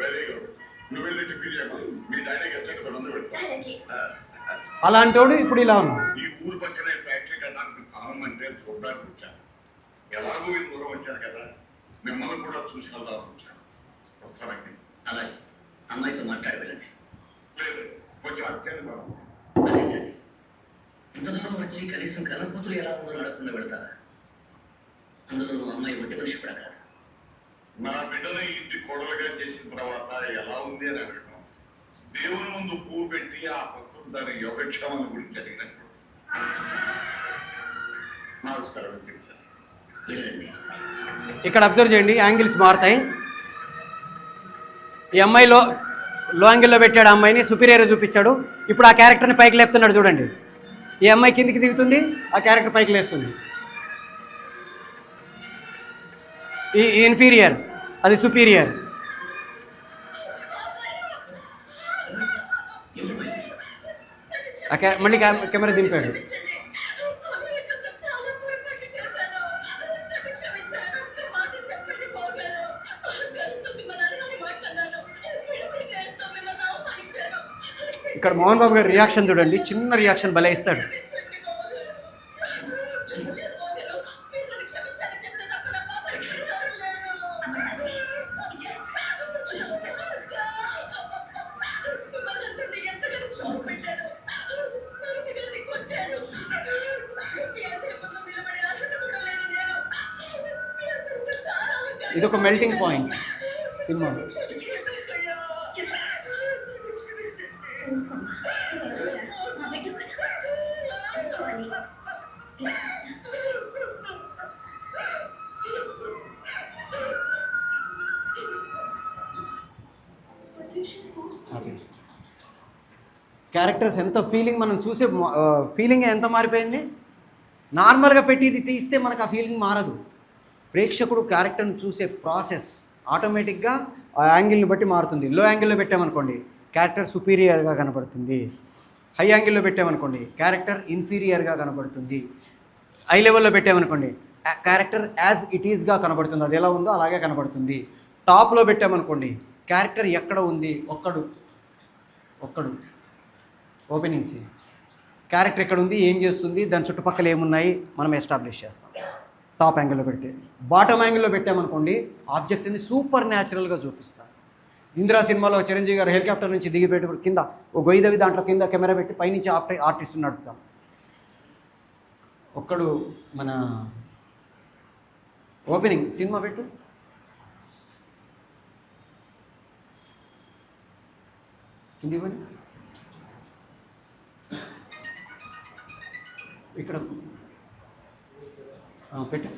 Very good. నువ్వు వెళ్ళి టిఫిన్ చేయమా, మీ డాడీకి వచ్చాక రెండు పెడతా. అలాగే. అలాంటోడు ఇప్పుడు ఇలా ఉన్నాడు. ఈ ఊరు పక్కనే ఫ్యాక్టరీ కట్టడానికి స్థానం అంటే చూడడానికి వచ్చాను. ఎలాగో ఈ దూరం వచ్చాను కదా, మిమ్మల్ని కూడా చూసి వెళ్దాం వచ్చాను. వస్తానండి. అలాగే అమ్మాయితో మాట్లాడి వెళ్ళండి. లేదు, కొంచెం అత్యంత అదేంటండి, ఇంత దూరం వచ్చి కనీసం కన్న కూతురు ఎలా ఉందో అడగకుండా పెడతారా? అందులో అమ్మాయి ఒట్టి మనిషి కూడా కాదు. నా బిడ్డని ఇంటి కోడలుగా చేసిన తర్వాత ఎలా ఉంది అని అడగడం, దేవుని ముందు పువ్వు పెట్టి ఆ భక్తుడు దాని యోగక్షేమం గురించి అడిగినప్పుడు నాకు సెలవు ఇప్పించాను. వెళ్ళండి. ఇక్కడ అబ్జర్వ్ చేయండి, యాంగిల్స్ మారుతాయి. ఈ అమ్మాయి లో యాంగిల్లో పెట్టాడు, ఆ అమ్మాయిని సుపీరియర్ చూపించాడు. ఇప్పుడు ఆ క్యారెక్టర్ని పైకి లేపుతున్నాడు చూడండి. ఈ అమ్మాయి కిందికి దిగుతుంది, ఆ క్యారెక్టర్ పైకి లేస్తుంది. ఈ ఇన్ఫీరియర్, అది సుపీరియర్. మళ్ళీ కెమెరా దింపాడు. చాలా పొరపాటు చేశాను. నన్ను క్షమించండి. ఒక్క మాట చెప్పండి కోగారు. గతంలో మిమ్మల్ని అనగానే మాట్లాడాను. విడిపోయి గతంలో మిమ్మల్ని అవమానించాను. ఇక్కడ మోహన్ బాబు గారి రియాక్షన్ చూడండి, చిన్న రియాక్షన్ భలే ఇస్తాడు. క్షమించండి కోగారు. లేదు కోగారు, మీరు నన్ను క్షమించాలని చెప్తే తప్ప నా పాప ఎక్కడున్నారో లేరు. మిమ్మల్ని అందరినీ ఎంతగానో చోటు పెట్టాను. మిమ్మల్ని కొట్టాను. మీ అందరి ముందు నిలబడే అర్హత కూడా లేని నేను మీ అందరితో చాలా అలంకరించాను. ఇది ఒక మెల్టింగ్ పాయింట్ సినిమాలో. క్యారెక్టర్స్ ఎంత ఫీలింగ్, మనం చూసే ఫీలింగ్ ఎంత మారిపోయింది. నార్మల్గా పెట్టి ఇది తీస్తే మనకు ఆ ఫీలింగ్ మారదు. ప్రేక్షకుడు క్యారెక్టర్ని చూసే ప్రాసెస్ ఆటోమేటిక్గా ఆ యాంగిల్ని బట్టి మారుతుంది. లో యాంగిల్లో పెట్టామనుకోండి క్యారెక్టర్ సుపీరియర్గా కనబడుతుంది. హై యాంగిల్లో పెట్టామనుకోండి క్యారెక్టర్ ఇన్ఫీరియర్గా కనబడుతుంది. హై లెవెల్లో పెట్టామనుకోండి క్యారెక్టర్ యాజ్ ఇట్ ఈజ్గా కనబడుతుంది, అది ఎలా ఉందో అలాగే కనబడుతుంది. టాప్లో పెట్టామనుకోండి క్యారెక్టర్ ఎక్కడ ఉంది, ఒక్కడు ఓపెనింగ్ సీన్, క్యారెక్టర్ ఎక్కడ ఉంది, ఏం చేస్తుంది, దాని చుట్టుపక్కల ఏమున్నాయి మనం ఎస్టాబ్లిష్ చేస్తాం టాప్ యాంగిల్లో పెడితే. బాటమ్ యాంగిల్లో పెట్టామనుకోండి ఆబ్జెక్ట్ని సూపర్ న్యాచురల్గా చూపిస్తాం. ఇందిరా సినిమాలో చిరంజీవి గారు హెలికాప్టర్ నుంచి దిగిపెట్టి కింద ఓ గొయ్యిదవి దాంట్లో కింద కెమెరా పెట్టి పైనుంచి ఆర్టిస్ట్ నడుపుతాం. ఒక్కడు మన ఓపెనింగ్ సినిమా పెట్టు, కింది పోయి ఇక్కడ పెట్టు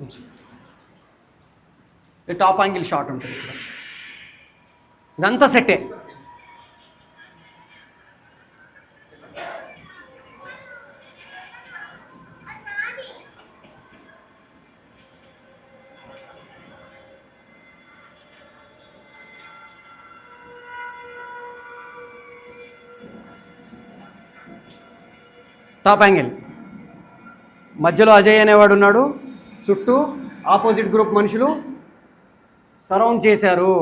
ఉంచు. టాప్ యాంగిల్ షాట్ ఉంటుంది. ఇదంతా సెట్టే. Top angle. మధ్యలో అజయ్ అనేవాడు ఉన్నాడు, చుట్టూ ఆపోజిట్ గ్రూప్ మనుషులు సరౌండ్ చేశారు.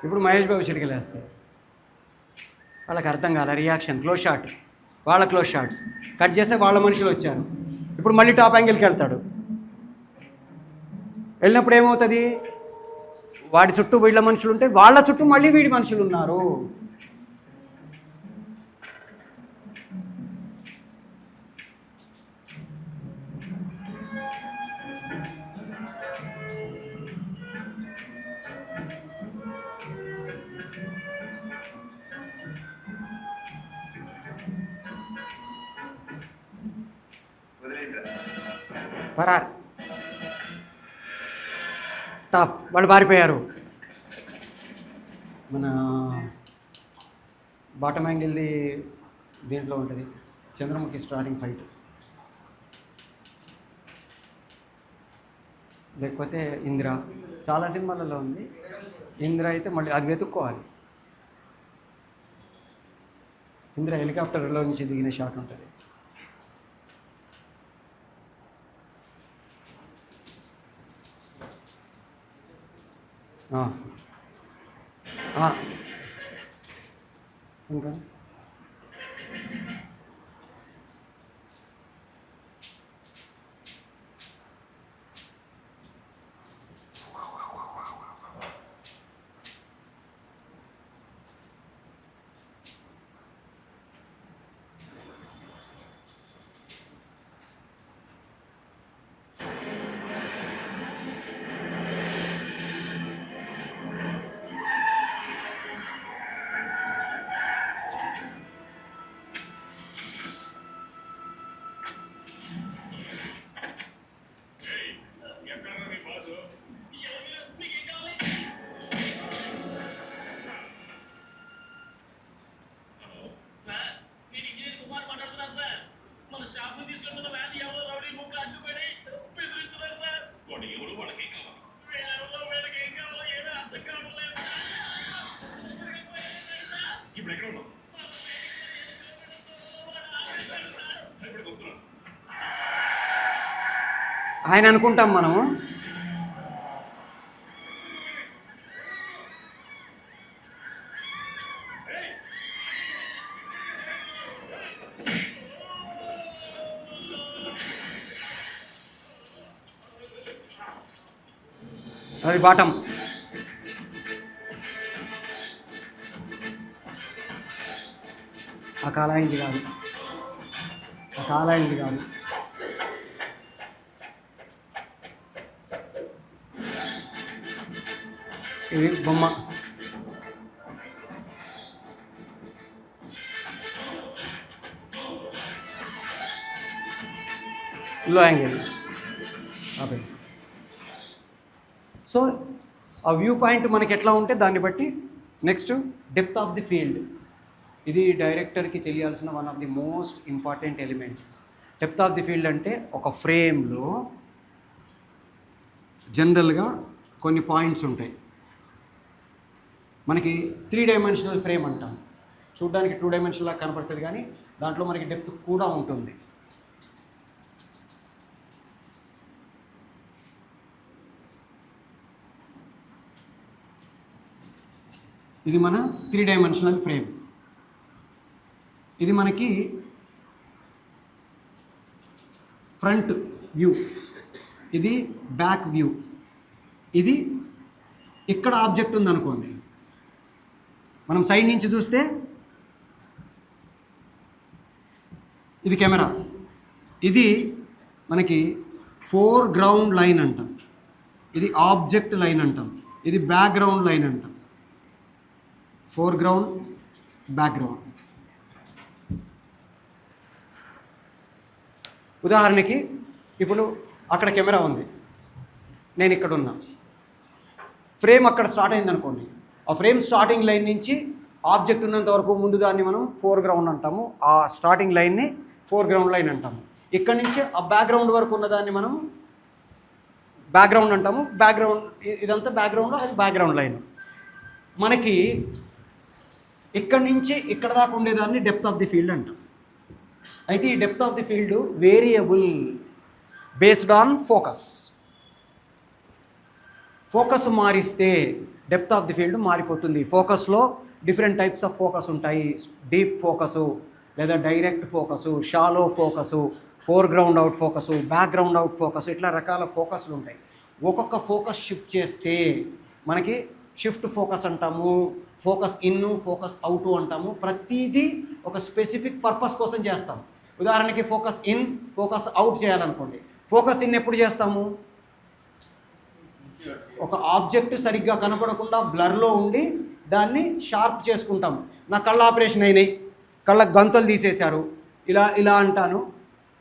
ఇప్పుడు మహేష్ బాబు చిటికలు వేస్తారు. వాళ్ళకి అర్థం కాల రియాక్షన్, క్లోజ్ షాట్, వాళ్ళ క్లోజ్ షాట్స్ కట్ చేస్తే వాళ్ళ మనుషులు వచ్చారు. ఇప్పుడు మళ్ళీ టాప్ యాంగిల్కి వెళ్తాడు. వెళ్ళినప్పుడు ఏమవుతుంది, వాడి చుట్టూ వీళ్ళ మనుషులు ఉంటే వాళ్ళ చుట్టూ మళ్ళీ వీడి మనుషులు ఉన్నారు. పరార్ టాప్, వాళ్ళు పారిపోయారు. మన బాటమ్ యాంగిల్ది దీంట్లో ఉంటుంది, చంద్రముఖి స్టార్టింగ్ ఫైట్, లేకపోతే ఇంద్ర, చాలా సినిమాలలో ఉంది. ఇంద్ర అయితే మళ్ళీ అది వెతుక్కోవాలి. ఇంద్ర హెలికాప్టర్లో నుంచి దిగిన షాట్ ఉంటుంది. ఇంకా ఆయన అనుకుంటాం మనము. అది బాటం. ఆ కాలాయింది కాదు, ఆ కాలాయింది కాదు. ఇది బొమ్మ. Low angle. ఓకే, సో ఆ వ్యూ పాయింట్ మనకి ఎట్లా ఉంటే దాన్ని బట్టి. Next depth of the field. ఇది డైరెక్టర్కి తెలియాల్సిన one of the most important element. Depth of the field అంటే ఒక ఫ్రేమ్లో జనరల్గా కొన్ని పాయింట్స్ ఉంటాయి. మనకి 3 డైమెన్షనల్ ఫ్రేమ్ అంటాం. చూడడానికి 2 డైమెన్షనల్ లాగా కనపడుతుంది, కానీ దాంట్లో మనకి డెప్త్ కూడా ఉంటుంది. ఇది మన 3 డైమెన్షనల్ ఫ్రేమ్. ఇది మనకి ఫ్రంట్ వ్యూ, ఇది బ్యాక్ వ్యూ. ఇది ఇక్కడ ఆబ్జెక్ట్ ఉందనుకోండి, మనం సైడ్ నుంచి చూస్తే ఇది కెమెరా. ఇది మనకి ఫోర్గ్రౌండ్ లైన్ అంటాం, ఇది ఆబ్జెక్ట్ లైన్ అంటాం, ఇది బ్యాక్గ్రౌండ్ లైన్ అంటాం. Foreground, background. ఉదాహరణకి ఇప్పుడు అక్కడ కెమెరా ఉంది, నేను ఇక్కడ ఉన్నా, ఫ్రేమ్ అక్కడ స్టార్ట్ అయింది అనుకోండి, ఆ ఫ్రేమ్ స్టార్టింగ్ లైన్ నుంచి ఆబ్జెక్ట్ ఉన్నంత వరకు ముందు దాన్ని మనం ఫోర్గ్రౌండ్ అంటాము, ఆ స్టార్టింగ్ లైన్ని ఫోర్గ్రౌండ్ లైన్ అంటాము. ఇక్కడ నుంచి ఆ బ్యాక్గ్రౌండ్ వరకు ఉన్నదాన్ని మనం బ్యాక్గ్రౌండ్ అంటాము. బ్యాక్గ్రౌండ్ ఇదంతా బ్యాక్గ్రౌండ్, అది బ్యాక్గ్రౌండ్ లైన్. మనకి ఇక్కడ నుంచి ఇక్కడ దాకా ఉండేదాన్ని డెప్త్ ఆఫ్ ది ఫీల్డ్ అంటాం. అయితే ఈ depth of the field variable based on focus. Focus మారిస్తే డెప్త్ ఆఫ్ ది ఫీల్డ్ మారిపోతుంది. ఫోకస్లో డిఫరెంట్ టైప్స్ ఆఫ్ ఫోకస్ ఉంటాయి. డీప్ ఫోకసు, లేదా direct focus, shallow focus, foreground out focus, background out focus, ఇట్లా రకాల ఫోకస్లు ఉంటాయి. ఒక్కొక్క ఫోకస్ షిఫ్ట్ చేస్తే మనకి షిఫ్ట్ ఫోకస్ అంటాము, ఫోకస్ ఇన్, ఫోకస్ అవుట్ అంటాము. ప్రతిదీ ఒక స్పెసిఫిక్ పర్పస్ కోసం చేస్తాం. ఉదాహరణకి ఫోకస్ ఇన్, ఫోకస్ అవుట్ చేయాలనుకోండి. ఫోకస్ ఇన్ ఎప్పుడు చేస్తాము? ఒక ఆబ్జెక్ట్ సరిగ్గా కనపడకుండా బ్లర్లో ఉండి దాన్ని షార్ప్ చేసుకుంటాం. నా కళ్ళ ఆపరేషన్ అయినాయి, కళ్ళకు గంతలు తీసేశారు, ఇలా ఇలా అంటాను,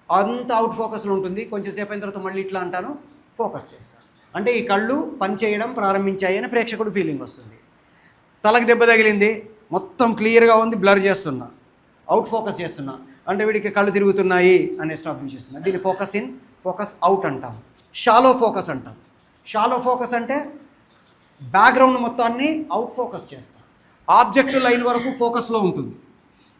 అంత అవుట్ ఫోకస్లో ఉంటుంది. కొంచెం సేపు అయిన తర్వాత మళ్ళీ ఇట్లా అంటాను, ఫోకస్ చేస్తాను. అంటే ఈ కళ్ళు పని చేయడం ప్రారంభించాయి అని ప్రేక్షకుడు ఫీలింగ్ వస్తుంది. తలకు దెబ్బ తగిలింది, మొత్తం క్లియర్గా ఉంది, బ్లర్ చేస్తున్నా, అవుట్ ఫోకస్ చేస్తున్నా, అంటే వీడికి కళ్ళు తిరుగుతున్నాయి అని ఎస్టాబ్లిష్ చేస్తున్నా. దీన్ని ఫోకస్ ఇన్, ఫోకస్ అవుట్ అంటాం. షాలో ఫోకస్ అంటాం. షాలో ఫోకస్ అంటే బ్యాక్గ్రౌండ్ మొత్తాన్ని అవుట్ ఫోకస్ చేస్తాం. ఆబ్జెక్ట్ లైన్ వరకు ఫోకస్లో ఉంటుంది,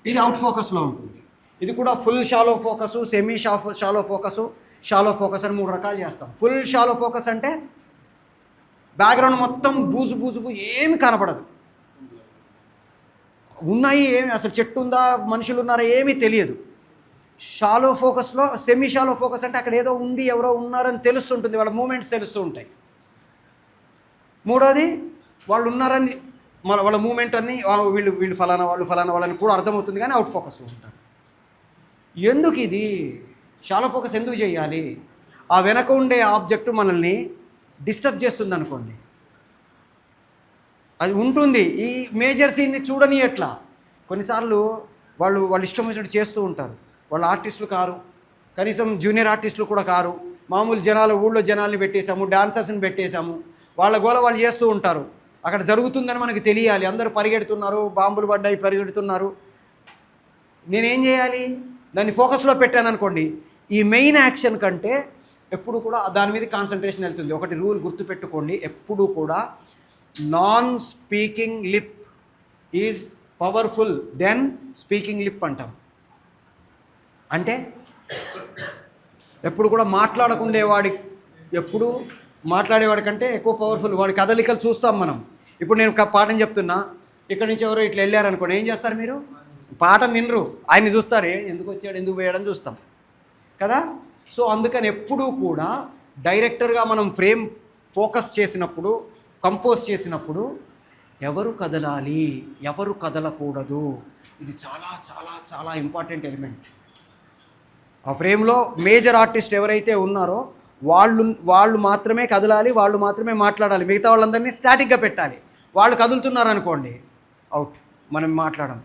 ఇది అవుట్ ఫోకస్లో ఉంటుంది. ఇది కూడా full shallow focus, semi shallow focus, shallow focus అని 3 రకాలు చేస్తాం. ఫుల్ షాలో ఫోకస్ అంటే బ్యాక్గ్రౌండ్ మొత్తం బూజు బూజుకు ఏమి కనపడదు, ఉన్నాయి ఏమి, అసలు చెట్టు ఉందా, మనుషులు ఉన్నారా ఏమీ తెలియదు. షాలో ఫోకస్లో, సెమీ షాలో ఫోకస్ అంటే అక్కడ ఏదో ఉంది, ఎవరో ఉన్నారని తెలుస్తుంటుంది, వాళ్ళ మూమెంట్స్ తెలుస్తూ ఉంటాయి. మూడోది వాళ్ళు ఉన్నారని వాళ్ళ మూమెంట్ అన్ని వీళ్ళు ఫలానా వాళ్ళని కూడా అర్థమవుతుంది, కానీ అవుట్ ఫోకస్లో ఉంటారు. ఎందుకు ఇది షాలో ఫోకస్ ఎందుకు చేయాలి? ఆ వెనక ఉండే ఆబ్జెక్టు మనల్ని డిస్టర్బ్ చేస్తుంది అనుకోండి, అది ఉంటుంది. ఈ మేజర్ సీన్ని చూడని ఎట్లా కొన్నిసార్లు వాళ్ళు ఇష్టం వచ్చినట్టు చేస్తూ ఉంటారు. వాళ్ళు ఆర్టిస్టులు కారు, కనీసం జూనియర్ ఆర్టిస్టులు కూడా కారు, మామూలు జనాలు, ఊళ్ళో జనాల్ని పెట్టేశాము, డాన్సర్స్ని పెట్టేశాము, వాళ్ళ గోల వాళ్ళు చేస్తూ ఉంటారు. అక్కడ జరుగుతుందని మనకు తెలియాలి, అందరూ పరిగెడుతున్నారు, బాంబులు పడ్డాయి, పరిగెడుతున్నారు. నేనేం చేయాలి? దాన్ని ఫోకస్లో పెట్టాను అనుకోండి, ఈ మెయిన్ యాక్షన్ కంటే ఎప్పుడు కూడా దాని మీద కాన్సన్ట్రేషన్ వెళ్తుంది. ఒకటి రూల్ గుర్తుపెట్టుకోండి, ఎప్పుడు కూడా non speaking lip is powerful than speaking lip అంటాం. అంటే ఎప్పుడు కూడా మాట్లాడేవాడి కంటే ఎక్కువ పవర్ఫుల్ వాడి కదలికలు చూస్తాం మనం. ఇప్పుడు నేను పాఠం చెప్తున్నా, ఇక్కడి నుంచి ఎవరో ఇట్లా వెళ్ళారనుకోండి, ఏం చేస్తారు మీరు? పాఠం వినరు, ఆయన్ని చూస్తారు, ఎందుకు వచ్చాడు, ఎందుకు పోయాడని చూస్తాం కదా. సో అందుకని ఎప్పుడూ కూడా డైరెక్టర్గా మనం ఫ్రేమ్ ఫోకస్ చేసినప్పుడు, కంపోజ్ చేసినప్పుడు ఎవరు కదలాలి, ఎవరు కదలకూడదు, ఇది చాలా చాలా చాలా ఇంపార్టెంట్ ఎలిమెంట్. ఆ ఫ్రేమ్లో మేజర్ ఆర్టిస్ట్ ఎవరైతే ఉన్నారో వాళ్ళు మాత్రమే కదలాలి, వాళ్ళు మాత్రమే మాట్లాడాలి, మిగతా వాళ్ళందరినీ స్టాటిక్గా పెట్టాలి. వాళ్ళు కదులుతున్నారు అనుకోండి, అవుట్, మనం మాట్లాడం.